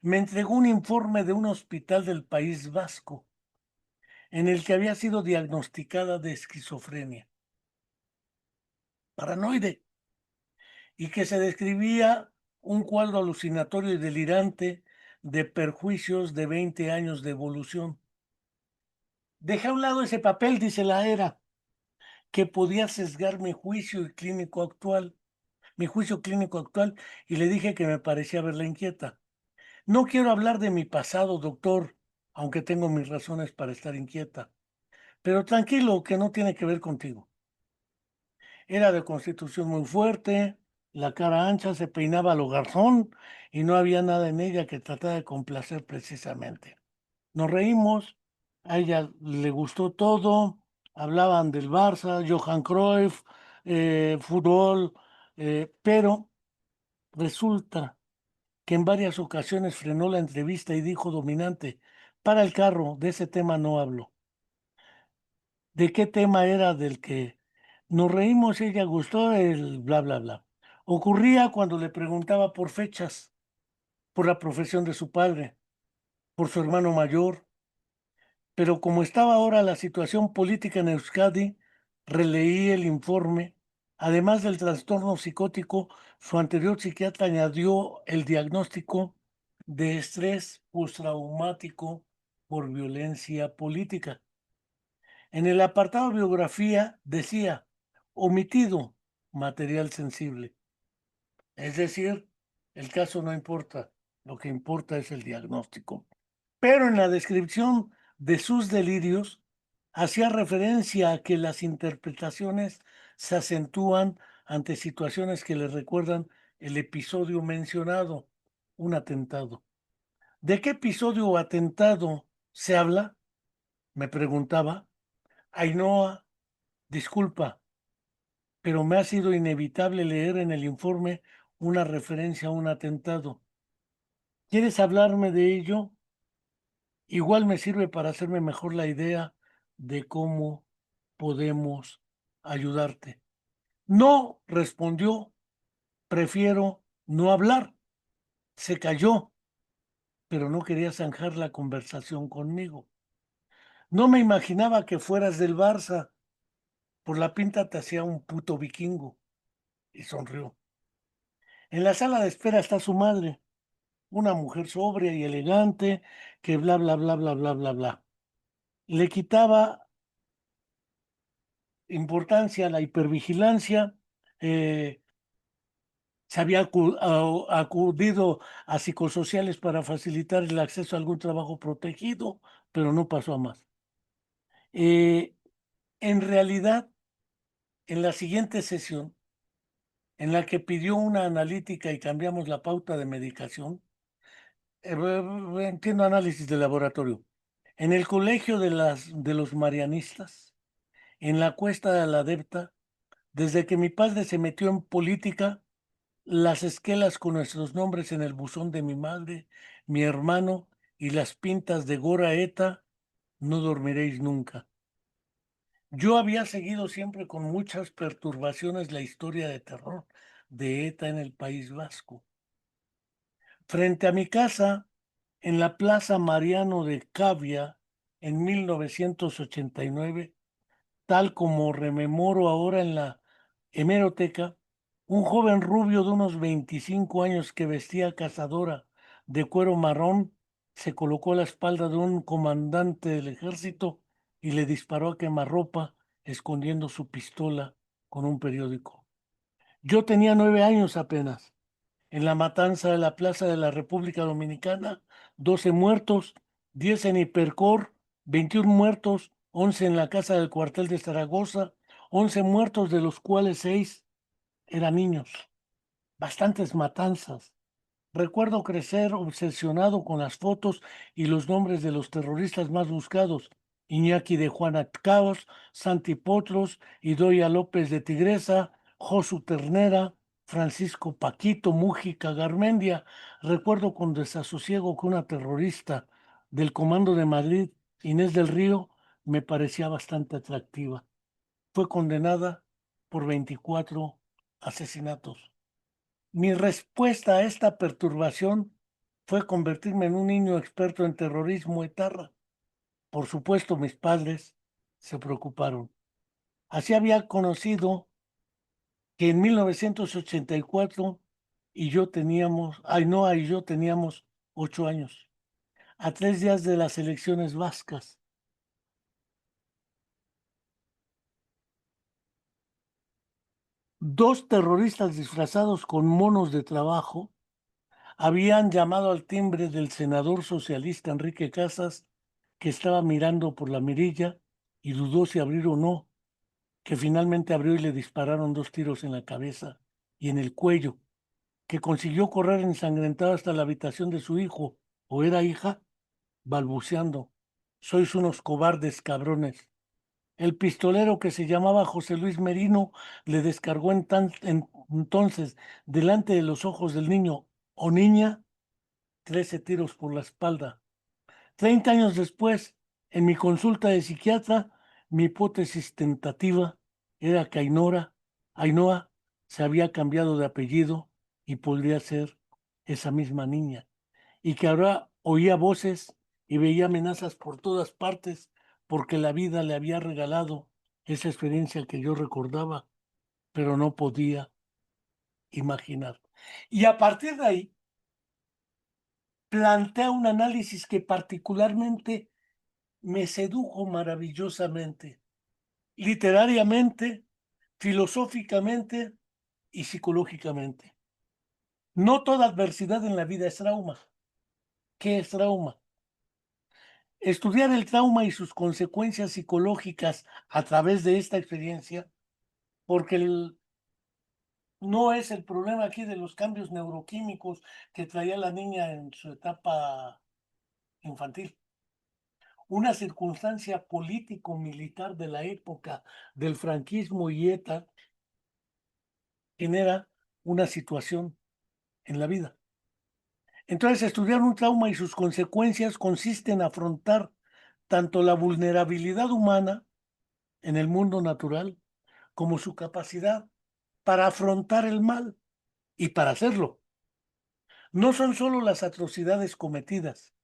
Me entregó un informe de un hospital del País Vasco en el que había sido diagnosticada de esquizofrenia paranoide y que se describía un cuadro alucinatorio y delirante de perjuicios de 20 años de evolución. Dejé a un lado ese papel, dice la era, que podía sesgar mi juicio clínico actual, y le dije que me parecía verla inquieta. No quiero hablar de mi pasado, doctor, aunque tengo mis razones para estar inquieta. Pero tranquilo, que no tiene que ver contigo. Era de constitución muy fuerte, la cara ancha, se peinaba a lo garzón y no había nada en ella que tratara de complacer precisamente. Nos reímos, a ella le gustó todo, hablaban del Barça, Johan Cruyff, fútbol, pero resulta que en varias ocasiones frenó la entrevista y dijo dominante, para el carro, de ese tema no hablo. ¿De qué tema era del que nos reímos y ella gustó? El bla, bla, bla. Ocurría cuando le preguntaba por fechas, por la profesión de su padre, por su hermano mayor, pero como estaba ahora la situación política en Euskadi, releí el informe. Además del trastorno psicótico, su anterior psiquiatra añadió el diagnóstico de estrés postraumático por violencia política. En el apartado biografía decía, omitido material sensible. Es decir, el caso no importa, lo que importa es el diagnóstico. Pero en la descripción de sus delirios hacía referencia a que las interpretaciones se acentúan ante situaciones que le recuerdan el episodio mencionado, un atentado. ¿De qué episodio o atentado se habla? Me preguntaba. Ainhoa, disculpa, pero me ha sido inevitable leer en el informe una referencia a un atentado. ¿Quieres hablarme de ello? Igual me sirve para hacerme mejor la idea de cómo podemos ayudarte. No, respondió, prefiero no hablar. Se calló, pero no quería zanjar la conversación conmigo. No me imaginaba que fueras del Barça. Por la pinta te hacía un puto vikingo. Y sonrió. En la sala de espera está su madre, una mujer sobria y elegante que bla, bla, bla, bla, bla, bla, bla. Le quitaba importancia a la hipervigilancia. Se había acudido a psicosociales para facilitar el acceso a algún trabajo protegido, pero no pasó a más. Eh, en realidad, en la siguiente sesión, en la que pidió una analítica y cambiamos la pauta de medicación, entiendo análisis de laboratorio. En el colegio de los marianistas, en la Cuesta de la Adepta, desde que mi padre se metió en política, las esquelas con nuestros nombres en el buzón de mi madre, mi hermano y las pintas de Gora Eta, no dormiréis nunca. Yo había seguido siempre con muchas perturbaciones la historia de terror de ETA en el País Vasco. Frente a mi casa, en la Plaza Mariano de Cavia, en 1989, tal como rememoro ahora en la hemeroteca, un joven rubio de unos 25 años que vestía cazadora de cuero marrón se colocó a la espalda de un comandante del ejército y le disparó a quemarropa escondiendo su pistola con un periódico. Yo tenía 9 años apenas. En la matanza de la Plaza de la República Dominicana, 12 muertos, 10 en Hipercor, 21 muertos, 11 en la casa del cuartel de Zaragoza, 11 muertos de los cuales 6 eran niños. Bastantes matanzas. Recuerdo crecer obsesionado con las fotos y los nombres de los terroristas más buscados. Iñaki de Juanatcaos, Santi Potros, Idoia López de Tigresa, Josu Ternera, Francisco Paquito Mújica Garmendia. Recuerdo con desasosiego que una terrorista del Comando de Madrid, Inés del Río, me parecía bastante atractiva. Fue condenada por 24 asesinatos. Mi respuesta a esta perturbación fue convertirme en un niño experto en terrorismo etarra. Por supuesto, mis padres se preocuparon. Así había conocido que en 1984 Ainhoa y yo teníamos 8 años, a 3 días de las elecciones vascas. Dos terroristas disfrazados con monos de trabajo habían llamado al timbre del senador socialista Enrique Casas, que estaba mirando por la mirilla y dudó si abrir o no, que finalmente abrió y le dispararon 2 tiros en la cabeza y en el cuello, que consiguió correr ensangrentado hasta la habitación de su hijo, o era hija, balbuceando: sois unos cobardes cabrones. El pistolero, que se llamaba José Luis Merino, le descargó entonces, delante de los ojos del niño o niña, 13 tiros por la espalda. 30 años después, en mi consulta de psiquiatra, mi hipótesis tentativa era que Ainhoa se había cambiado de apellido y podría ser esa misma niña, y que ahora oía voces y veía amenazas por todas partes porque la vida le había regalado esa experiencia que yo recordaba, pero no podía imaginar. Y a partir de ahí, plantea un análisis que particularmente me sedujo maravillosamente, literariamente, filosóficamente y psicológicamente. No toda adversidad en la vida es trauma. ¿Qué es trauma? Estudiar el trauma y sus consecuencias psicológicas a través de esta experiencia, porque no es el problema aquí de los cambios neuroquímicos que traía la niña en su etapa infantil. Una circunstancia político-militar de la época del franquismo y ETA genera una situación en la vida. Entonces, estudiar un trauma y sus consecuencias consiste en afrontar tanto la vulnerabilidad humana en el mundo natural como su capacidad para afrontar el mal. Y para hacerlo, no son solo las atrocidades cometidas,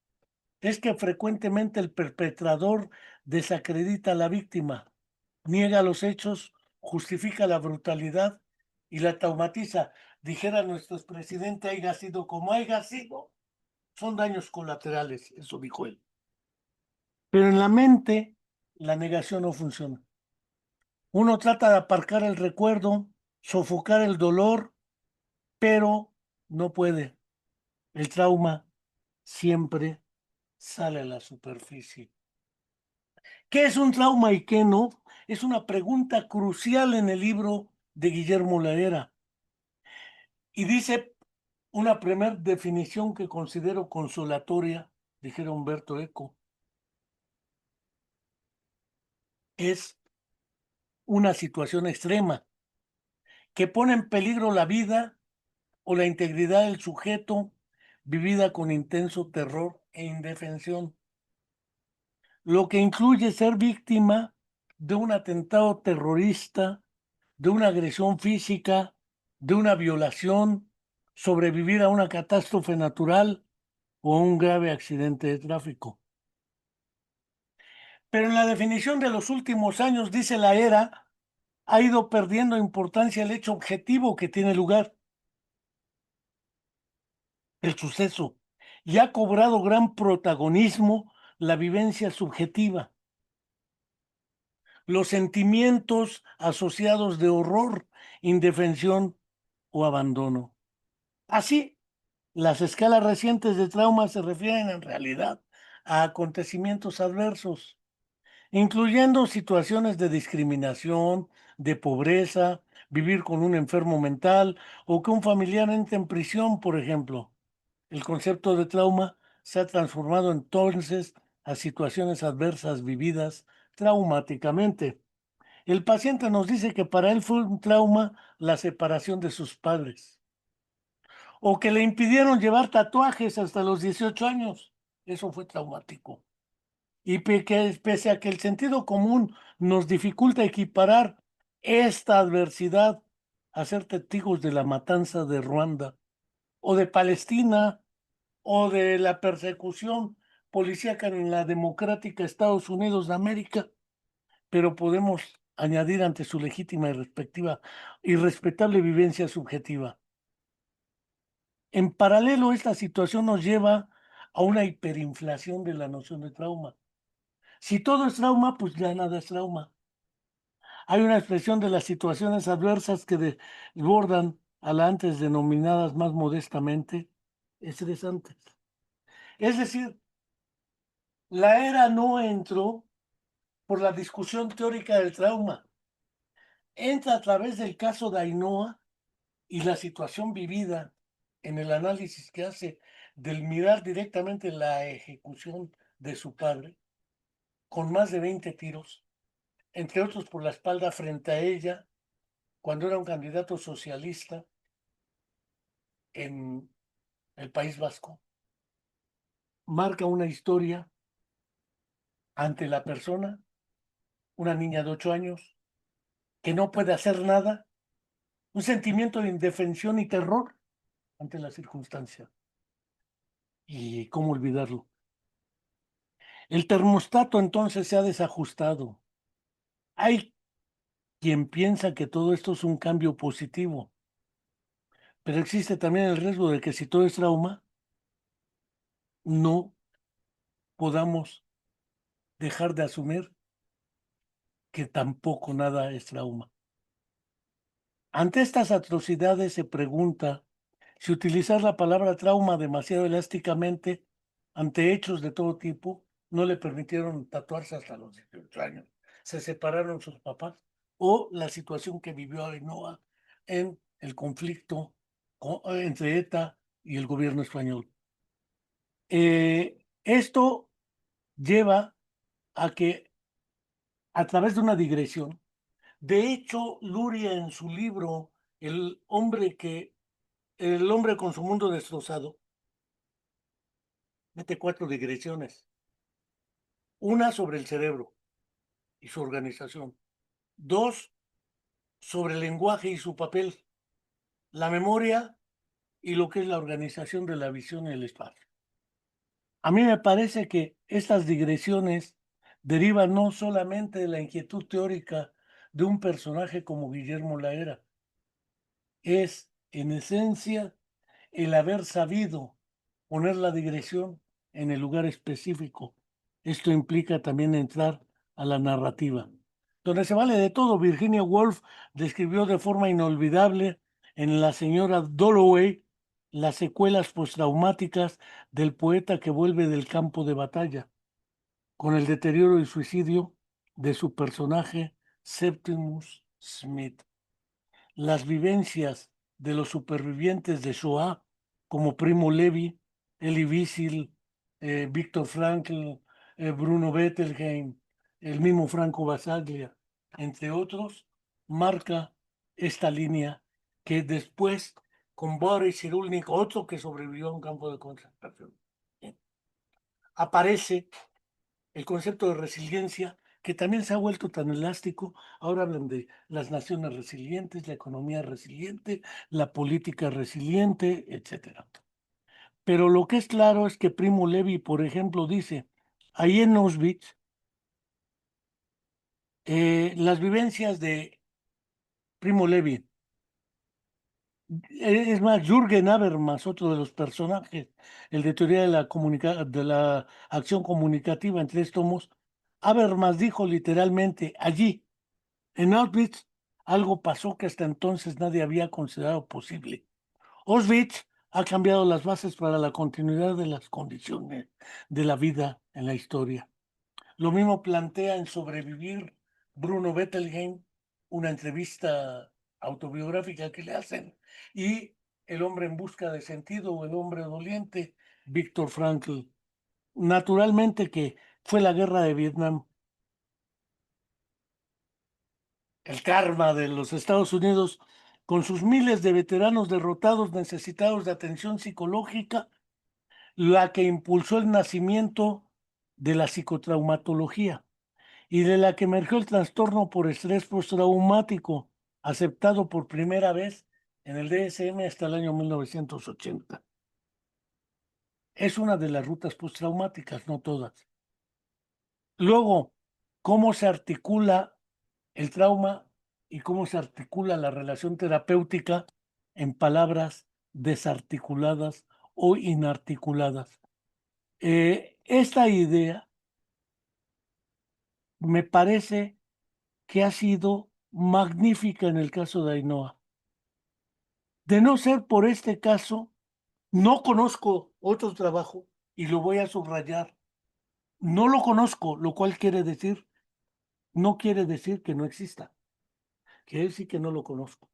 es que frecuentemente el perpetrador desacredita a la víctima, niega los hechos, justifica la brutalidad y la traumatiza. Dijera nuestro expresidente: haya sido como haya sido, son daños colaterales, eso dijo él. Pero en la mente, la negación no funciona. Uno trata de aparcar el recuerdo, sofocar el dolor, pero no puede. El trauma siempre sale a la superficie. ¿Qué es un trauma y qué no? Es una pregunta crucial en el libro de Guillermo Lahera. Y dice una primera definición que considero consolatoria, dijera Humberto Eco: es una situación extrema que pone en peligro la vida o la integridad del sujeto, vivida con intenso terror e indefensión, lo que incluye ser víctima de un atentado terrorista, de una agresión física, de una violación, sobrevivir a una catástrofe natural o a un grave accidente de tráfico. Pero en la definición de los últimos años, dice Lahera, ha ido perdiendo importancia el hecho objetivo que tiene lugar, el suceso, y ha cobrado gran protagonismo la vivencia subjetiva, los sentimientos asociados de horror, indefensión o abandono. Así, las escalas recientes de trauma se refieren en realidad a acontecimientos adversos, incluyendo situaciones de discriminación, de pobreza, vivir con un enfermo mental o que un familiar entre en prisión, por ejemplo. El concepto de trauma se ha transformado entonces a situaciones adversas vividas traumáticamente. El paciente nos dice que para él fue un trauma la separación de sus padres, o que le impidieron llevar tatuajes hasta los 18 años. Eso fue traumático. Y que pese a que el sentido común nos dificulta equiparar esta adversidad a ser testigos de la matanza de Ruanda, o de Palestina, o de la persecución policíaca en la democrática Estados Unidos de América, pero podemos añadir ante su legítima y respectiva y respetable vivencia subjetiva. En paralelo, esta situación nos lleva a una hiperinflación de la noción de trauma. Si todo es trauma, pues ya nada es trauma. Hay una expresión de las situaciones adversas que desbordan a las antes denominadas más modestamente estresantes. Es decir, la era no entró por la discusión teórica del trauma. Entra a través del caso de Ainhoa y la situación vivida en el análisis que hace del mirar directamente la ejecución de su padre, con más de 20 tiros, entre otros por la espalda frente a ella, cuando era un candidato socialista en el País Vasco, marca una historia ante la persona, una niña de 8 años, que no puede hacer nada, un sentimiento de indefensión y terror ante la circunstancia. ¿Y cómo olvidarlo? El termostato entonces se ha desajustado. Hay quien piensa que todo esto es un cambio positivo, pero existe también el riesgo de que si todo es trauma, no podamos dejar de asumir que tampoco nada es trauma. Ante estas atrocidades se pregunta si utilizar la palabra trauma demasiado elásticamente ante hechos de todo tipo no le permitieron tatuarse hasta los 18 años. Se separaron sus papás o la situación que vivió Ainhoa en el conflicto entre ETA y el gobierno español. Esto lleva a que a través de una digresión, de hecho, Luria en su libro El hombre con su mundo destrozado, mete 4 digresiones. Una sobre el cerebro y su organización. 2 sobre el lenguaje y su papel. La memoria y lo que es la organización de la visión y el espacio. A mí me parece que estas digresiones derivan no solamente de la inquietud teórica de un personaje como Guillermo Laera, es en esencia el haber sabido poner la digresión en el lugar específico. Esto implica también entrar a la narrativa, donde se vale de todo. Virginia Woolf describió de forma inolvidable en La señora Dalloway las secuelas postraumáticas del poeta que vuelve del campo de batalla, con el deterioro y suicidio de su personaje Septimus Smith. Las vivencias de los supervivientes de Shoah, como Primo Levi, Elie Wiesel, Viktor Frankl, Bruno Bettelheim, el mismo Franco Basaglia, entre otros, marca esta línea que después, con Boris Cyrulnik, otro que sobrevivió a un campo de concentración, aparece el concepto de resiliencia, que también se ha vuelto tan elástico. Ahora hablan de las naciones resilientes, la economía resiliente, la política resiliente, etcétera. Pero lo que es claro es que Primo Levi, por ejemplo, dice, ahí en Auschwitz, las vivencias de Primo Levi, es más, Jürgen Habermas, otro de los personajes, el de teoría de la acción comunicativa en 3 tomos, Habermas dijo literalmente, allí, en Auschwitz, algo pasó que hasta entonces nadie había considerado posible. Auschwitz ha cambiado las bases para la continuidad de las condiciones de la vida en la historia. Lo mismo plantea en Sobrevivir Bruno Bettelheim, una entrevista autobiográfica que le hacen, y El hombre en busca de sentido o El hombre doliente, Viktor Frankl. Naturalmente que fue la guerra de Vietnam, el karma de los Estados Unidos, con sus miles de veteranos derrotados necesitados de atención psicológica, la que impulsó el nacimiento de la psicotraumatología y de la que emergió el trastorno por estrés postraumático, aceptado por primera vez en el DSM hasta el año 1980. Es una de las rutas postraumáticas, no todas. Luego, ¿cómo se articula el trauma y cómo se articula la relación terapéutica en palabras desarticuladas o inarticuladas? Esta idea me parece que ha sido magnífica en el caso de Ainhoa. De no ser por este caso, no conozco otro trabajo y lo voy a subrayar. No lo conozco, lo cual no quiere decir que no exista. Quiere decir que no lo conozco.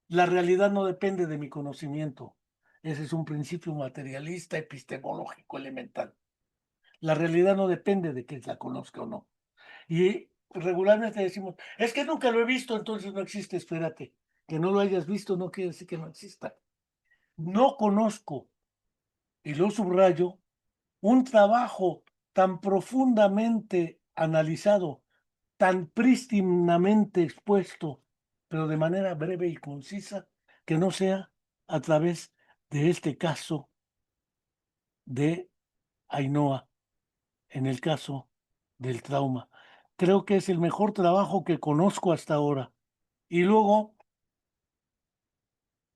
La realidad no depende de mi conocimiento. Ese es un principio materialista epistemológico elemental. La realidad no depende de que la conozca o no. Y regularmente decimos, es que nunca lo he visto, entonces no existe. Espérate, que no lo hayas visto no quiere decir que no exista. No conozco, y lo subrayo, un trabajo tan profundamente analizado, tan prístinamente expuesto, pero de manera breve y concisa, que no sea a través de este caso de Ainhoa, en el caso del trauma. Creo que es el mejor trabajo que conozco hasta ahora. Y luego,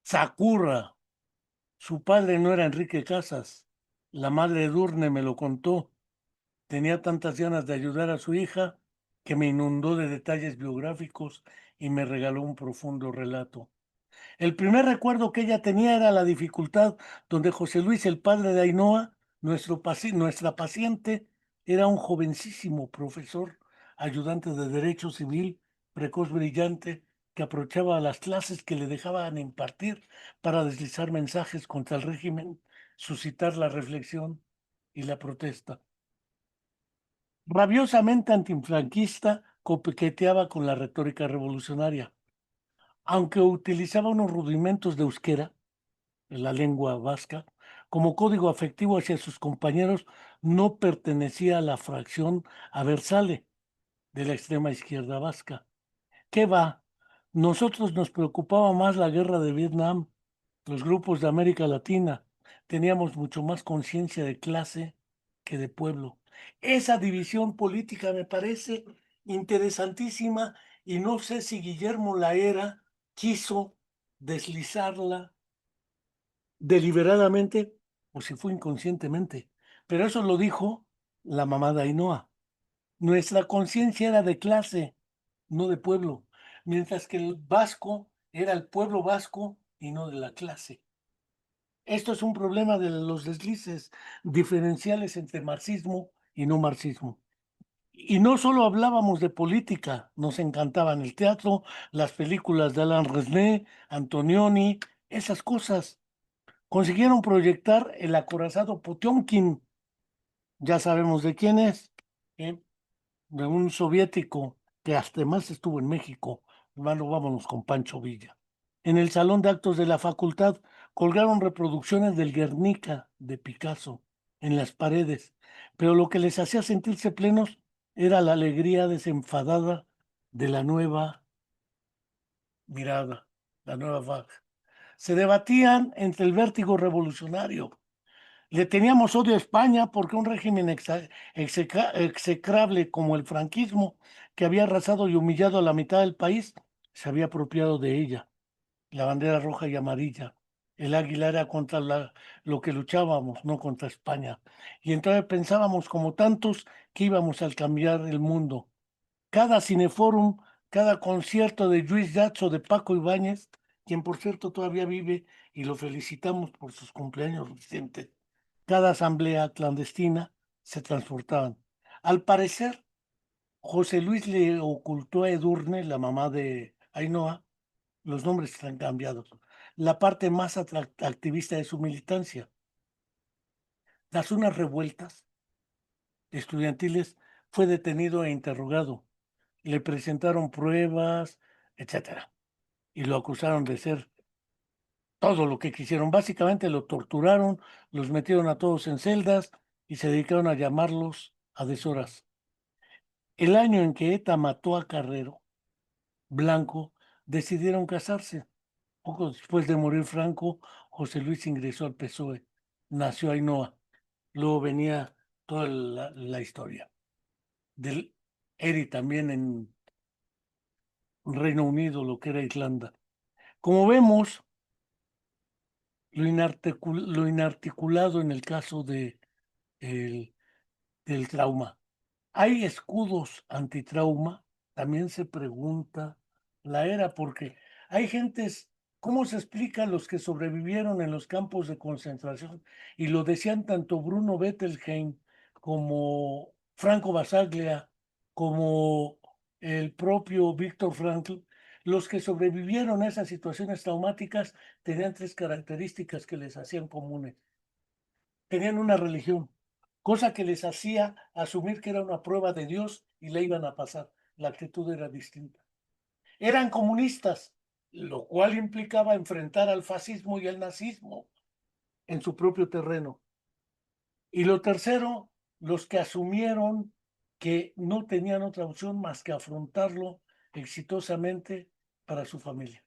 Sakura, su padre no era Enrique Casas, la madre Edurne me lo contó. Tenía tantas ganas de ayudar a su hija que me inundó de detalles biográficos y me regaló un profundo relato. El primer recuerdo que ella tenía era la dificultad donde José Luis, el padre de Ainhoa, nuestra paciente, era un jovencísimo profesor, ayudante de Derecho Civil, precoz brillante, que aprovechaba las clases que le dejaban impartir para deslizar mensajes contra el régimen, suscitar la reflexión y la protesta. Rabiosamente antifranquista, coqueteaba con la retórica revolucionaria. Aunque utilizaba unos rudimentos de euskera, la lengua vasca, como código afectivo hacia sus compañeros, no pertenecía a la fracción aversale de la extrema izquierda vasca. ¿Qué va? Nosotros nos preocupaba más la guerra de Vietnam, los grupos de América Latina. Teníamos mucho más conciencia de clase que de pueblo. Esa división política me parece interesantísima y no sé si Guillermo Laera quiso deslizarla deliberadamente o si fue inconscientemente. Pero eso lo dijo la mamá de Ainhoa. Nuestra conciencia era de clase, no de pueblo, mientras que el vasco era el pueblo vasco y no de la clase. Esto es un problema de los deslices diferenciales entre marxismo y no marxismo. Y no solo hablábamos de política, nos encantaban el teatro, las películas de Alain Resnais, Antonioni, esas cosas. Consiguieron proyectar el acorazado Potiomkin, ya sabemos de quién es, ¿eh? De un soviético que hasta más estuvo en México. Hermano, vámonos con Pancho Villa. En el salón de actos de la facultad colgaron reproducciones del Guernica de Picasso en las paredes, pero lo que les hacía sentirse plenos era la alegría desenfadada de la nueva mirada, la nueva vaga. Se debatían entre el vértigo revolucionario. Le teníamos odio a España porque un régimen execrable como el franquismo, que había arrasado y humillado a la mitad del país, se había apropiado de ella. La bandera roja y amarilla. El águila era contra lo que luchábamos, no contra España. Y entonces pensábamos como tantos que íbamos a cambiar el mundo. Cada cineforum, cada concierto de Luis Llaz o de Paco Ibáñez, quien por cierto todavía vive y lo felicitamos por sus cumpleaños recientes, cada asamblea clandestina se transportaban. Al parecer, José Luis le ocultó a Edurne, la mamá de Ainhoa, los nombres están cambiados, la parte más activista de su militancia. Tras unas revueltas estudiantiles, fue detenido e interrogado. Le presentaron pruebas, etcétera, y lo acusaron de ser todo lo que quisieron. Básicamente lo torturaron, los metieron a todos en celdas y se dedicaron a llamarlos a deshoras. El año en que ETA mató a Carrero Blanco, decidieron casarse. Poco después de morir Franco, José Luis ingresó al PSOE. Nació Ainhoa. Luego venía toda la historia. Del Eri también en Reino Unido, lo que era Irlanda. Como vemos, lo inarticulado en el caso el- del trauma. ¿Hay escudos antitrauma? También se pregunta la era, porque hay gentes, ¿cómo se explica los que sobrevivieron en los campos de concentración? Y lo decían tanto Bruno Bettelheim como Franco Basaglia, como el propio Víctor Frankl. Los que sobrevivieron a esas situaciones traumáticas tenían tres características que les hacían comunes. Tenían una religión, cosa que les hacía asumir que era una prueba de Dios y la iban a pasar. La actitud era distinta. Eran comunistas, lo cual implicaba enfrentar al fascismo y al nazismo en su propio terreno. Y lo tercero, los que asumieron que no tenían otra opción más que afrontarlo exitosamente para su familia.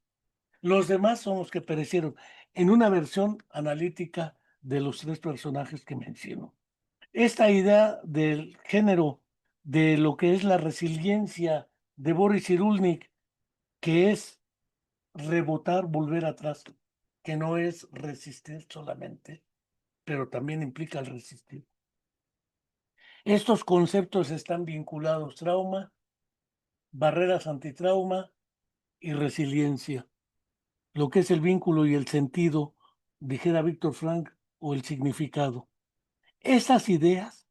Los demás son los que perecieron en una versión analítica de los tres personajes que menciono. Esta idea del género, de lo que es la resiliencia de Boris Cyrulnik, que es rebotar, volver atrás, que no es resistir solamente, pero también implica el resistir. Estos conceptos están vinculados: trauma, barreras antitrauma y resiliencia. Lo que es el vínculo y el sentido, dijera Víctor Frank, o el significado. Estas ideas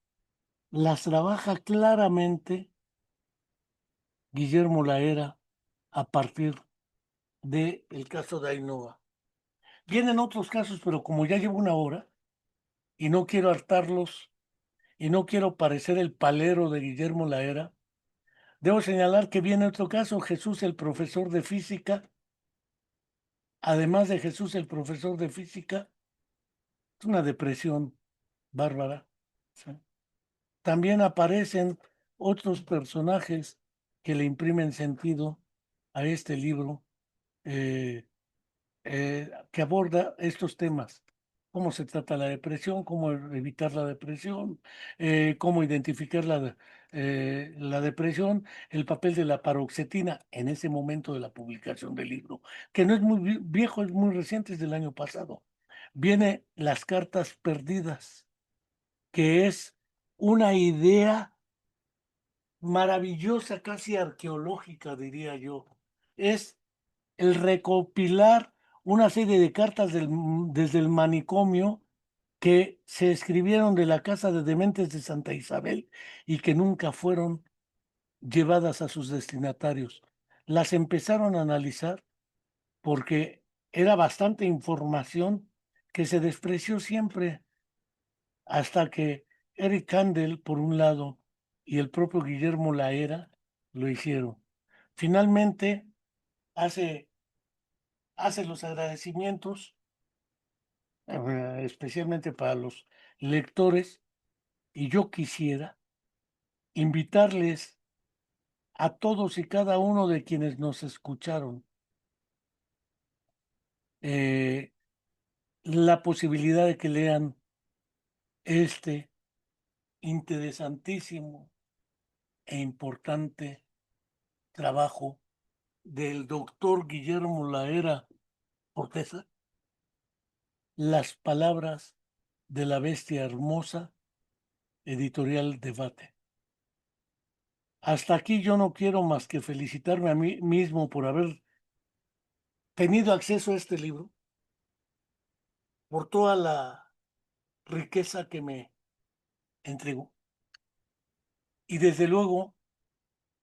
las trabaja claramente Guillermo Laera a partir del caso de Ainhoa. Vienen otros casos, pero como ya llevo una hora y no quiero hartarlos y no quiero parecer el palero de Guillermo Laera, debo señalar que viene otro caso: Jesús, el profesor de física. Además de Jesús, el profesor de física, es una depresión bárbara. ¿Sí? También aparecen otros personajes que le imprimen sentido a este libro, que aborda estos temas: cómo se trata la depresión, cómo evitar la depresión, cómo identificar la depresión, el papel de la paroxetina en ese momento de la publicación del libro, que no es muy viejo, es muy reciente, es del año pasado. Viene Las cartas perdidas, que es una idea maravillosa, casi arqueológica, diría yo. Es el recopilar una serie de cartas desde el manicomio que se escribieron de la casa de dementes de Santa Isabel y que nunca fueron llevadas a sus destinatarios. Las empezaron a analizar porque era bastante información que se despreció siempre, hasta que Eric Kandel, por un lado, y el propio Guillermo Laera lo hicieron. Finalmente, hace los agradecimientos, especialmente para los lectores, y yo quisiera invitarles a todos y cada uno de quienes nos escucharon, eh, la posibilidad de que lean este interesantísimo e importante trabajo del doctor Guillermo Laera Corteza, Las palabras de la bestia hermosa, editorial Debate. Hasta aquí yo no quiero más que felicitarme a mí mismo por haber tenido acceso a este libro, por toda la riqueza que me entregó y desde luego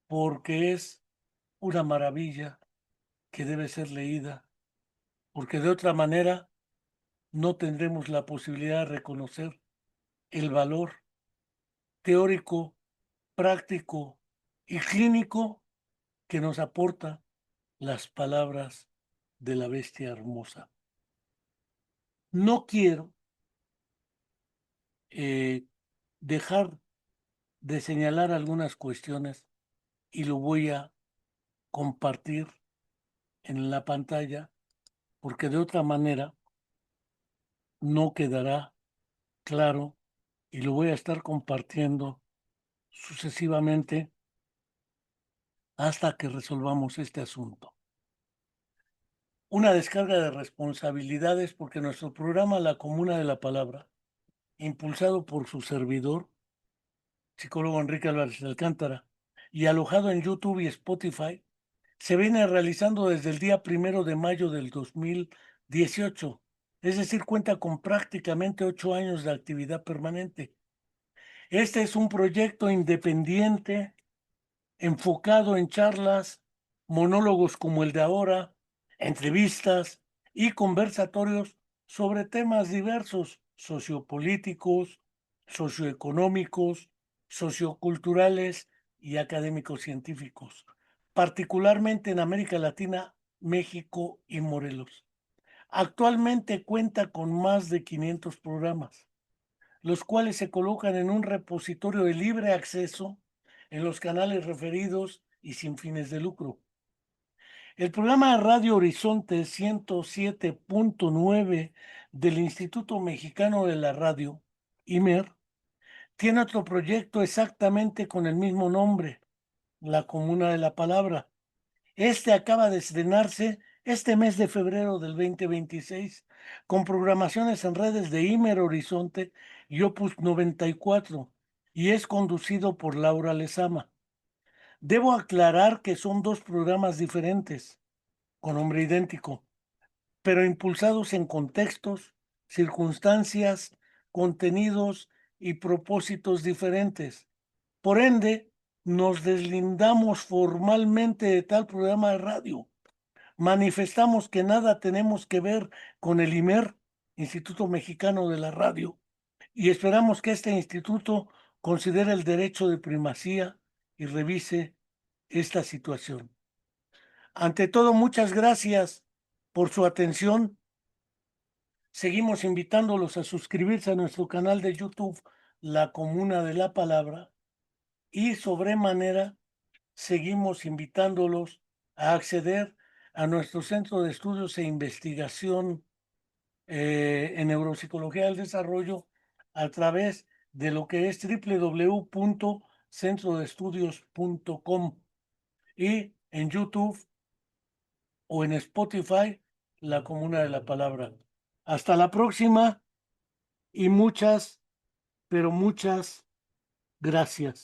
porque es una maravilla que debe ser leída, porque de otra manera no tendremos la posibilidad de reconocer el valor teórico, práctico y clínico que nos aporta las palabras de la bestia hermosa. No quiero dejar de señalar algunas cuestiones y lo voy a compartir en la pantalla, porque de otra manera no quedará claro, y lo voy a estar compartiendo sucesivamente hasta que resolvamos este asunto. Una descarga de responsabilidades, porque nuestro programa La Comuna de la Palabra, impulsado por su servidor, psicólogo Enrique Álvarez de Alcántara, y alojado en YouTube y Spotify, se viene realizando desde el día 1 de mayo del 2018, es decir, cuenta con prácticamente 8 años de actividad permanente. Este es un proyecto independiente, enfocado en charlas monólogos como el de ahora, entrevistas y conversatorios sobre temas diversos, sociopolíticos, socioeconómicos, socioculturales y académicos científicos, particularmente en América Latina, México y Morelos. Actualmente cuenta con más de 500 programas, los cuales se colocan en un repositorio de libre acceso en los canales referidos y sin fines de lucro. El programa de Radio Horizonte 107.9 del Instituto Mexicano de la Radio, IMER, tiene otro proyecto exactamente con el mismo nombre, La Comuna de la Palabra. Este acaba de estrenarse este mes de febrero del 2026, con programaciones en redes de Imer Horizonte y Opus 94, y es conducido por Laura Lezama. Debo aclarar que son dos programas diferentes, con nombre idéntico, pero impulsados en contextos, circunstancias, contenidos y propósitos diferentes. Por ende, nos deslindamos formalmente de tal programa de radio. Manifestamos que nada tenemos que ver con el IMER, Instituto Mexicano de la Radio, y esperamos que este instituto considere el derecho de primacía y revise esta situación. Ante todo, muchas gracias por su atención. Seguimos invitándolos a suscribirse a nuestro canal de YouTube, La Comuna de la Palabra, y sobremanera seguimos invitándolos a acceder a nuestro centro de estudios e investigación en neuropsicología del desarrollo a través de lo que es www.centrodeestudios.com y en YouTube o en Spotify, La Comuna de la Palabra. Hasta la próxima y muchas, pero muchas gracias.